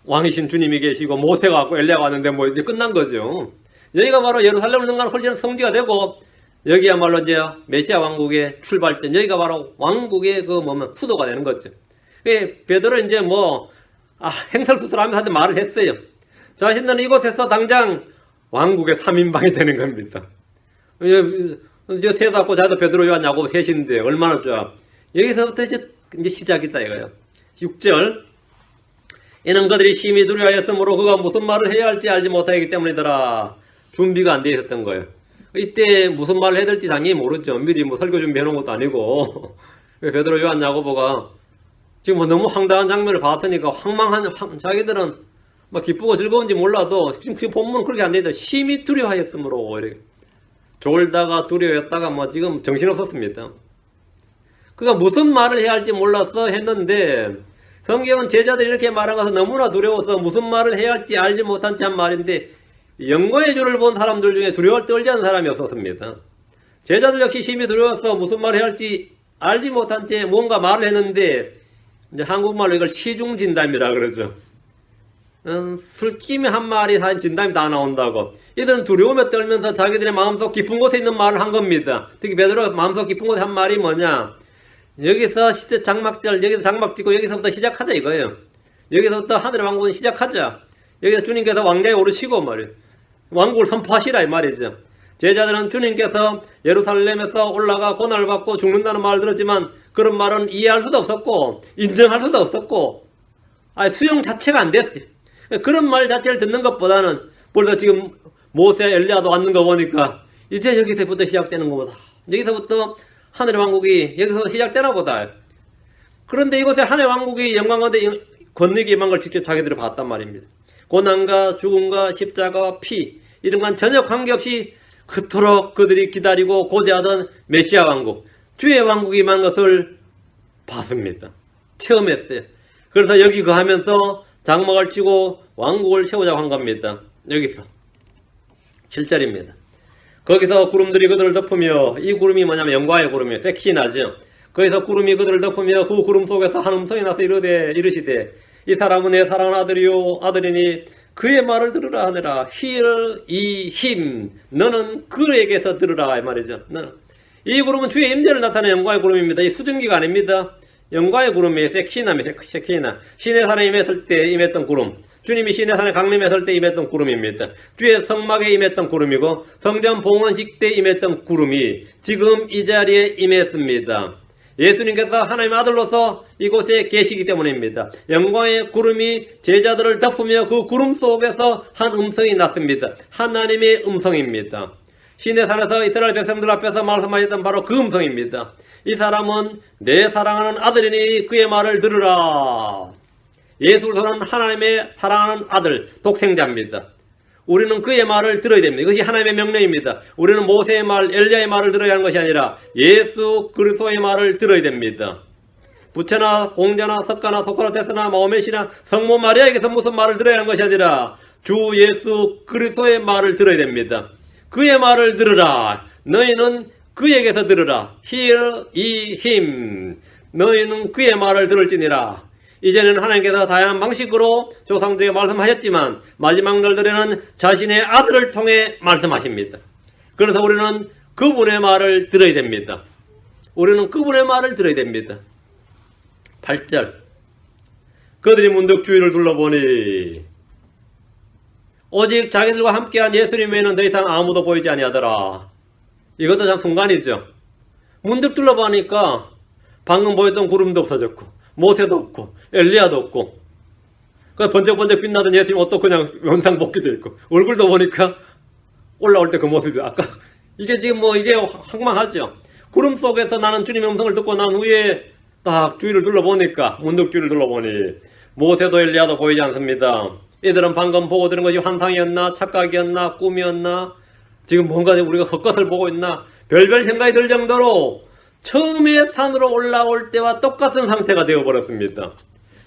왕이신 주님이 계시고 모세가 왔고 엘리야가 왔는데 뭐 이제 끝난 거죠. 여기가 바로 예루살렘을 능가하는 훨씬 성지가 되고 여기야말로 이제 메시아 왕국의 출발점, 여기가 바로 왕국의 수도가 되는 거죠. 베드로 이제 행설수설하면서 말을 했어요. 자신들은 이곳에서 당장 왕국의 3인방이 되는 겁니다. 이제 세도 갖고 자도 베드로 요한 야고보 셋인데 얼마나 좋아. 여기서부터 이제 시작이다 이거예요. 6절. 이는 그들이 심히 두려워하였으므로 그가 무슨 말을 해야 할지 알지 못하기 때문이더라. 준비가 안 되어 있었던 거예요. 이때 무슨 말을 해야 될지 당연히 모르죠. 미리 설교 준비해 놓은 것도 아니고. 베드로 요한 야고보가 지금 너무 황당한 장면을 봤으니까 자기들은 기쁘고 즐거운지 몰라도 지금 본문은 그렇게 안 되죠. 심히 두려워하였으므로 이렇게 졸다가 두려워했다가 지금 정신없었습니다. 그가 무슨 말을 해야 할지 몰라서 했는데 성경은 제자들이 이렇게 말한 것은 너무나 두려워서 무슨 말을 해야 할지 알지 못한 채 한 말인데 영광의 주를 본 사람들 중에 두려워 떨지 않은 사람이 없었습니다. 제자들 역시 심히 두려워서 무슨 말을 해야 할지 알지 못한 채 뭔가 말을 했는데 이제 한국말로 이걸 시중진담이라 그러죠. 술김에 한 말이 사실 진담이 다 나온다고. 이들은 두려움에 떨면서 자기들의 마음속 깊은 곳에 있는 말을 한 겁니다. 특히 베드로 마음속 깊은 곳에 한 말이 뭐냐, 여기서 장막절, 여기서 장막 짓고 여기서부터 시작하자 이거예요. 여기서부터 하늘의 왕국은 시작하자. 여기서 주님께서 왕좌에 오르시고 말이에요. 왕국을 선포하시라 이 말이죠. 제자들은 주님께서 예루살렘에서 올라가 고난을 받고 죽는다는 말을 들었지만 그런 말은 이해할 수도 없었고 인정할 수도 없었고 수용 자체가 안 됐어요. 그런 말 자체를 듣는 것보다는 벌써 지금 모세 엘리야도 왔는 거 보니까 이제 여기서부터 시작되는 거보다, 여기서부터 하늘의 왕국이 여기서 시작되나 보다. 그런데 이곳에 하늘의 왕국이 영광 가운데 건너기 임한 걸 직접 자기들이 봤단 말입니다. 고난과 죽음과 십자가와 피 이런 건 전혀 관계없이 그토록 그들이 기다리고 고대하던 메시아 왕국, 주의 왕국이 임한 것을 봤습니다. 체험했어요. 그래서 여기 거하면서 장막을 치고 왕국을 세우자고 한 겁니다. 여기서 7절입니다. 거기서 구름들이 그들을 덮으며, 이 구름이 뭐냐면 영광의 구름이에요. 세키나죠. 거기서 구름이 그들을 덮으며 그 구름 속에서 한 음성이 나서 이르시되 이 사람은 내 사랑하는 아들이요 아들이니 그의 말을 들으라 하느라. Hear ye him. 너는 그에게서 들으라 이 말이죠. 이 구름은 주의 임재를 나타내는 영광의 구름입니다. 이 수증기가 아닙니다. 영광의 구름이 세키나. 신의 산에 임했을 때 임했던 구름. 주님이 신의 산에 강림했을 때 임했던 구름입니다. 주의 성막에 임했던 구름이고 성전 봉헌식 때 임했던 구름이 지금 이 자리에 임했습니다. 예수님께서 하나님의 아들로서 이곳에 계시기 때문입니다. 영광의 구름이 제자들을 덮으며 그 구름 속에서 한 음성이 났습니다. 하나님의 음성입니다. 신의 산에서 이스라엘 백성들 앞에서 말씀하셨던 바로 그 음성입니다. 이 사람은 내 사랑하는 아들이니 그의 말을 들으라. 예수 그리스도는 하나님의 사랑하는 아들, 독생자입니다. 우리는 그의 말을 들어야 됩니다. 이것이 하나님의 명령입니다. 우리는 모세의 말, 엘리야의 말을 들어야 하는 것이 아니라 예수 그리스도의 말을 들어야 됩니다. 부처나 공자나 석가나 소크라테스나 마호메시나 성모 마리아에게서 무슨 말을 들어야 하는 것이 아니라 주 예수 그리스도의 말을 들어야 됩니다. 그의 말을 들으라. 너희는 그에게서 들으라. Hear ye him. 너희는 그의 말을 들을지니라. 이제는 하나님께서 다양한 방식으로 조상들에게 말씀하셨지만 마지막 날들에는 자신의 아들을 통해 말씀하십니다. 그래서 우리는 그분의 말을 들어야 됩니다. 우리는 그분의 말을 들어야 됩니다. 8절. 그들이 문득 주위를 둘러보니 오직 자기들과 함께한 예수님 외에는 더 이상 아무도 보이지 아니하더라. 이것도 참 순간이죠. 문득 둘러보니까 방금 보였던 구름도 없어졌고 모세도 없고 엘리야도 없고 그 번쩍번쩍 빛나던 예수님 옷도 그냥 원상복귀되어 있고 얼굴도 보니까 올라올 때 그 모습이 아까 이게 지금 뭐 이게 황망하죠. 구름 속에서 나는 주님의 음성을 듣고 난 후에 딱 주위를 둘러보니까 문득 주위를 둘러보니 모세도 엘리야도 보이지 않습니다. 이들은 방금 보고 들은 것이 환상이었나 착각이었나 꿈이었나 지금 뭔가 우리가 헛것을 보고 있나 별별 생각이 들 정도로 처음에 산으로 올라올 때와 똑같은 상태가 되어버렸습니다.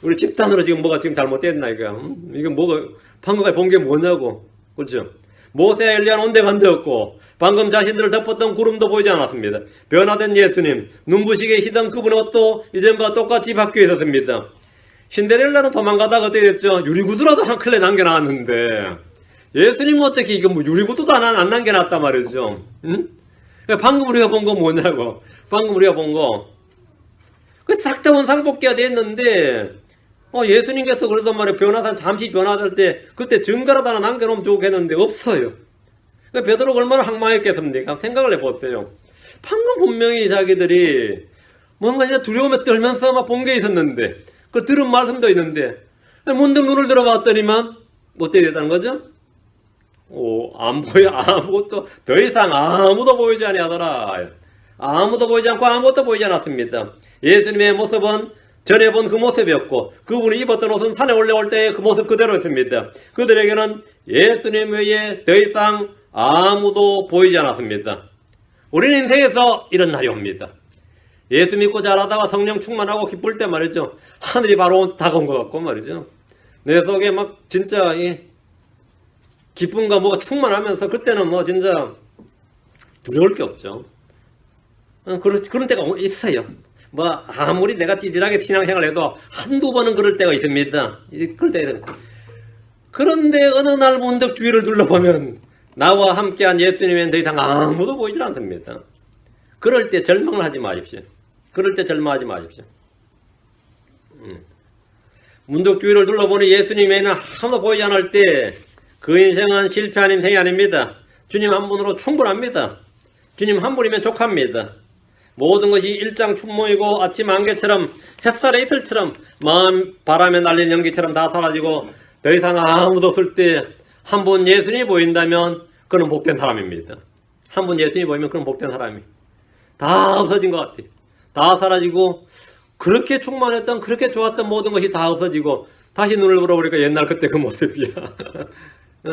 우리 집단으로 지금 뭐가 지금 잘못됐나 이거 이게 뭐가 방금까지 본 게 뭐냐고 그렇죠. 모세 엘리야는 온데간데 없고 방금 자신들을 덮었던 구름도 보이지 않았습니다. 변화된 예수님 눈부시게 희던 그분의 옷도 이전과 똑같이 바뀌어 있었습니다. 신데렐라는 도망가다가 어떻게 됐죠? 유리구두라도 한 클레 남겨놨는데 예수님은 어떻게 이거 뭐 유리구두도 안 남겨놨단 말이죠. 응? 방금 우리가 본 거 뭐냐고. 방금 우리가 본 거. 싹 다 원상복귀가 됐는데 예수님께서 그래서 말이야 변화산 잠시 변화될 때 그때 증거라도 하나 남겨놓으면 좋겠는데 없어요. 베드로가 얼마나 황망했겠습니까? 생각을 해보세요. 방금 분명히 자기들이 뭔가 이제 두려움에 떨면서 막 본 게 있었는데 그 들은 말씀도 있는데 문득 눈을 들어봤더니만 어떻게 됐다는 거죠? 안 보여 아무것도 더 이상 아무도 보이지 아니하더라. 아무도 보이지 않고 아무것도 보이지 않았습니다. 예수님의 모습은 전에 본 그 모습이었고 그분이 입었던 옷은 산에 올라올 때의 그 모습 그대로였습니다. 그들에게는 예수님 외에 더 이상 아무도 보이지 않았습니다. 우리는 인생에서 이런 날이 옵니다. 예수 믿고 자라다가 성령 충만하고 기쁠 때 말이죠. 하늘이 바로 다가온 것 같고 말이죠. 내 속에 막 진짜 이 기쁨과 뭐가 충만하면서 그때는 뭐 진짜 두려울 게 없죠. 그런 때가 있어요. 뭐 아무리 내가 찌질하게 신앙생활을 해도 한두 번은 그럴 때가 있습니다. 그럴 때는. 그런데 어느 날 문득 주위를 둘러보면 나와 함께한 예수님은 더 이상 아무도 보이질 않습니다. 그럴 때 절망을 하지 마십시오. 그럴 때 절망하지 마십시오. 문득 주위를 둘러보니 예수님에는 아무도 보이지 않을 때 그 인생은 실패한 인생이 아닙니다. 주님 한 분으로 충분합니다. 주님 한 분이면 족합니다. 모든 것이 일장춘몽이고 아침 안개처럼 햇살의 이슬처럼 마음 바람에 날린 연기처럼 다 사라지고 더 이상 아무도 없을 때 한 분 예수님이 보인다면 그는 복된 사람입니다. 한 분 예수님이 보이면 그는 복된 사람이 다 없어진 것 같아. 다 사라지고 그렇게 충만했던 그렇게 좋았던 모든 것이 다 없어지고 다시 눈을 불어보니까 옛날 그때 그 모습이야.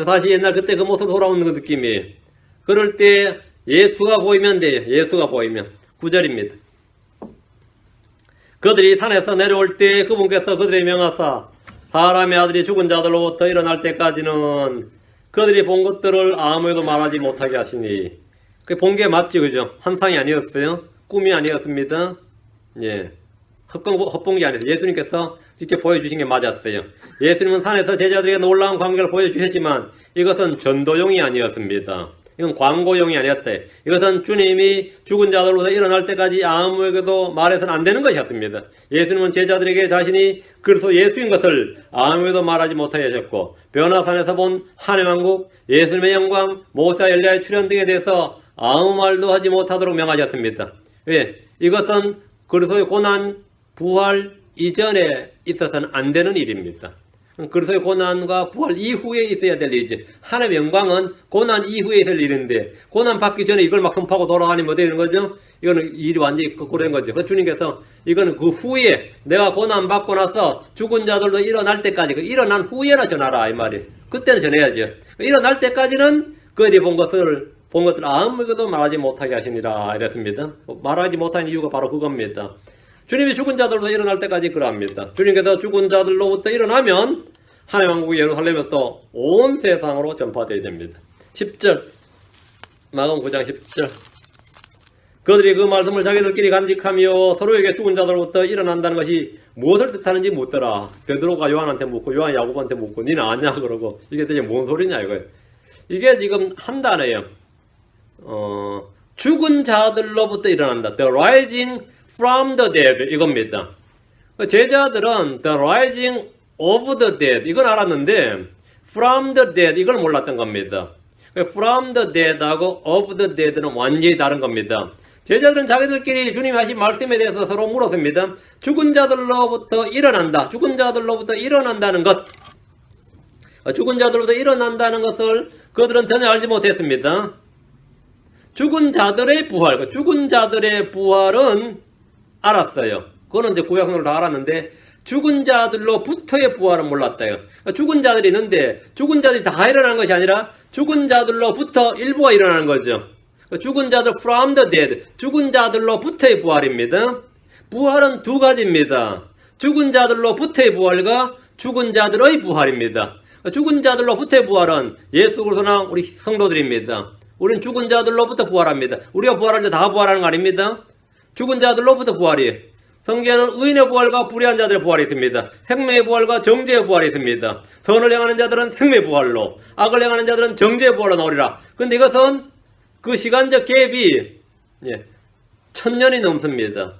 다시 옛날 그때 그 모습 돌아오는 그 느낌이. 그럴 때 예수가 보이면 돼요. 예수가 보이면. 9절입니다. 그들이 산에서 내려올 때 그분께서 그들의 명하사 사람의 아들이 죽은 자들로부터 일어날 때까지는 그들이 본 것들을 아무에도 말하지 못하게 하시니 그 본 게 맞지 그죠? 환상이 아니었어요. 꿈이 아니었습니다. 예, 헛본 게 아니었어요. 예수님께서 직접 보여주신 게 맞았어요. 예수님은 산에서 제자들에게 놀라운 광경을 보여주셨지만 이것은 전도용이 아니었습니다. 이건 광고용이 아니었다. 이것은 주님이 죽은 자들로부터 일어날 때까지 아무에게도 말해서는 안 되는 것이었습니다. 예수님은 제자들에게 자신이 그리스도 예수인 것을 아무에도 말하지 못하게 하셨고 변화산에서 본 하늘왕국, 예수님의 영광, 모세와 엘리야의 출현 등에 대해서 아무 말도 하지 못하도록 명하셨습니다. 왜? 이것은 그리스도의 고난, 부활 이전에 있어서는 안 되는 일입니다. 그리스도의 고난과 부활 이후에 있어야 될 일이지. 하나님의 영광은 고난 이후에 있을 일인데 고난 받기 전에 이걸 막 선포하고 돌아다니면 어떻게 되는 거죠? 이거는 일이 완전히 거꾸로 된 거죠. 그래서 주님께서 이거는 그 후에 내가 고난 받고 나서 죽은 자들도 일어날 때까지 그 일어난 후에나 전하라 이 말이에요. 그때는 전해야죠. 일어날 때까지는 그들이 본 것을 아무것도 말하지 못하게 하시니라 이랬습니다. 말하지 못하는 이유가 바로 그겁니다. 주님이 죽은 자들로부터 일어날 때까지 그러합니다. 주님께서 죽은 자들로부터 일어나면 하나님 왕국이 예루살렘에 또 온 세상으로 전파되어야 됩니다. 10절 마가복음 9장 10절 그들이 그 말씀을 자기들끼리 간직하며 서로에게 죽은 자들로부터 일어난다는 것이 무엇을 뜻하는지 묻더라. 베드로가 요한한테 묻고 요한이 야고보한테 묻고 니는 아냐 그러고 이게 대체 뭔 소리냐 이거예요. 이게 지금 한 단어예요. 죽은 자들로부터 일어난다. The rising from the dead 이겁니다. 제자들은 the rising of the dead 이건 알았는데 from the dead 이걸 몰랐던 겁니다. from the dead하고 of the dead는 완전히 다른 겁니다. 제자들은 자기들끼리 주님이 하신 말씀에 대해서 서로 물었습니다. 죽은 자들로부터 일어난다. 죽은 자들로부터 일어난다는 것. 죽은 자들로부터 일어난다는 것을 그들은 전혀 알지 못했습니다. 죽은 자들의 부활, 죽은 자들의 부활은 알았어요. 그거는 이제 구약성을 다 알았는데 죽은 자들로부터의 부활은 몰랐다요. 죽은 자들이 있는데 죽은 자들이 다 일어나는 것이 아니라 죽은 자들로부터 일부가 일어나는 거죠. 죽은 자들 from the dead, 죽은 자들로부터의 부활입니다. 부활은 두 가지입니다. 죽은 자들로부터의 부활과 죽은 자들의 부활입니다. 죽은 자들로부터의 부활은 예수 그리스도나 우리 성도들입니다. 우리는 죽은 자들로부터 부활합니다. 우리가 부활할 때 다 부활하는 거 아닙니다. 죽은 자들로부터 부활이. 성경에는 의인의 부활과 불의한 자들의 부활이 있습니다. 생명의 부활과 정죄의 부활이 있습니다. 선을 행하는 자들은 생명의 부활로, 악을 행하는 자들은 정죄의 부활로 나오리라. 근데 이것은 그 시간적 갭이 1000년이 넘습니다.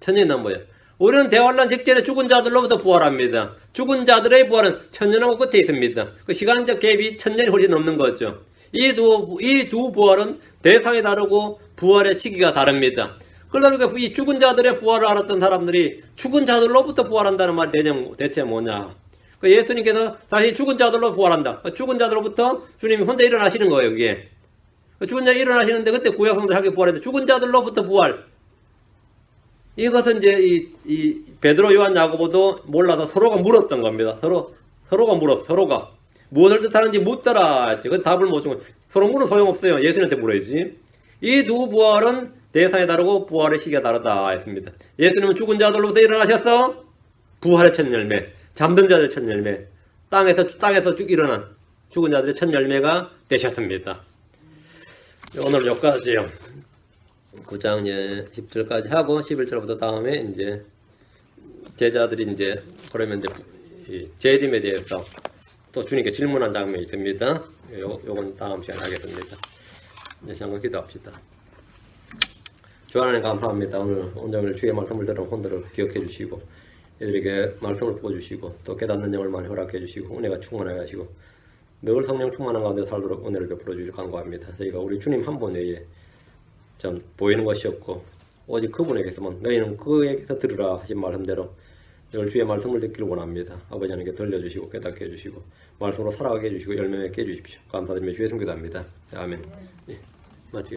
1000년이 넘어요. 우리는 대환란 직전에 죽은 자들로부터 부활합니다. 죽은 자들의 부활은 1000년하고 끝에 있습니다. 그 시간적 갭이 1000년이 훨씬 넘는 거죠. 이 두 부활은 대상이 다르고 부활의 시기가 다릅니다. 그러니까 이 죽은 자들의 부활을 알았던 사람들이 죽은 자들로부터 부활한다는 말이 대체 뭐냐? 예수님께서 다시 죽은 자들로 부활한다. 죽은 자들로부터 주님이 혼자 일어나시는 거예요, 이게. 죽은 자 일어나시는데 그때 구약성들 하게 부활했는데 죽은 자들로부터 부활. 이것은 이제 이 베드로, 요한, 야고보도 몰라서 서로가 물었던 겁니다. 서로가 물었어. 서로가 무엇을 뜻하는지 묻더라. 그 답을 못 주고 서로 물은 소용없어요. 예수님한테 물어야지. 이 두 부활은 대상이 다르고 부활의 시기가 다르다 했습니다. 예수님은 죽은 자들로부터 일어나셨어. 부활의 첫 열매, 잠든 자들의 첫 열매, 땅에서 쭉 일어난 죽은 자들의 첫 열매가 되셨습니다. 오늘 여기까지요. 9장 10절까지 하고 11절부터 다음에 이제 제자들이 이제 그러면 이제 재림에 대해서 또 주님께 질문한 장면이 있습니다. 요건 다음 시간에 하겠습니다. 이제 잠깐 기도합시다. 주 하나님 감사합니다. 오늘 주의 말씀을 들은 혼들을 기억해 주시고 애들에게 말씀을 부어주시고 또 깨닫는 영을 많이 허락해 주시고 은혜가 충만하게 하시고 늘 성령 충만한 가운데 살도록 은혜를 베풀어 주시길 간구합니다. 저희가 우리 주님 한 분 외에 참 보이는 것이 없고 오직 그분에게서만 너희는 그에게서 들으라 하신 말씀대로 늘 주의 말씀을 듣기를 원합니다. 아버지 하나님께 들려주시고 깨닫게 해주시고 말씀으로 살아가게 해주시고 열매 맺게 해주십시오. 감사드리며 주의 성기도합니다. 아멘. 예.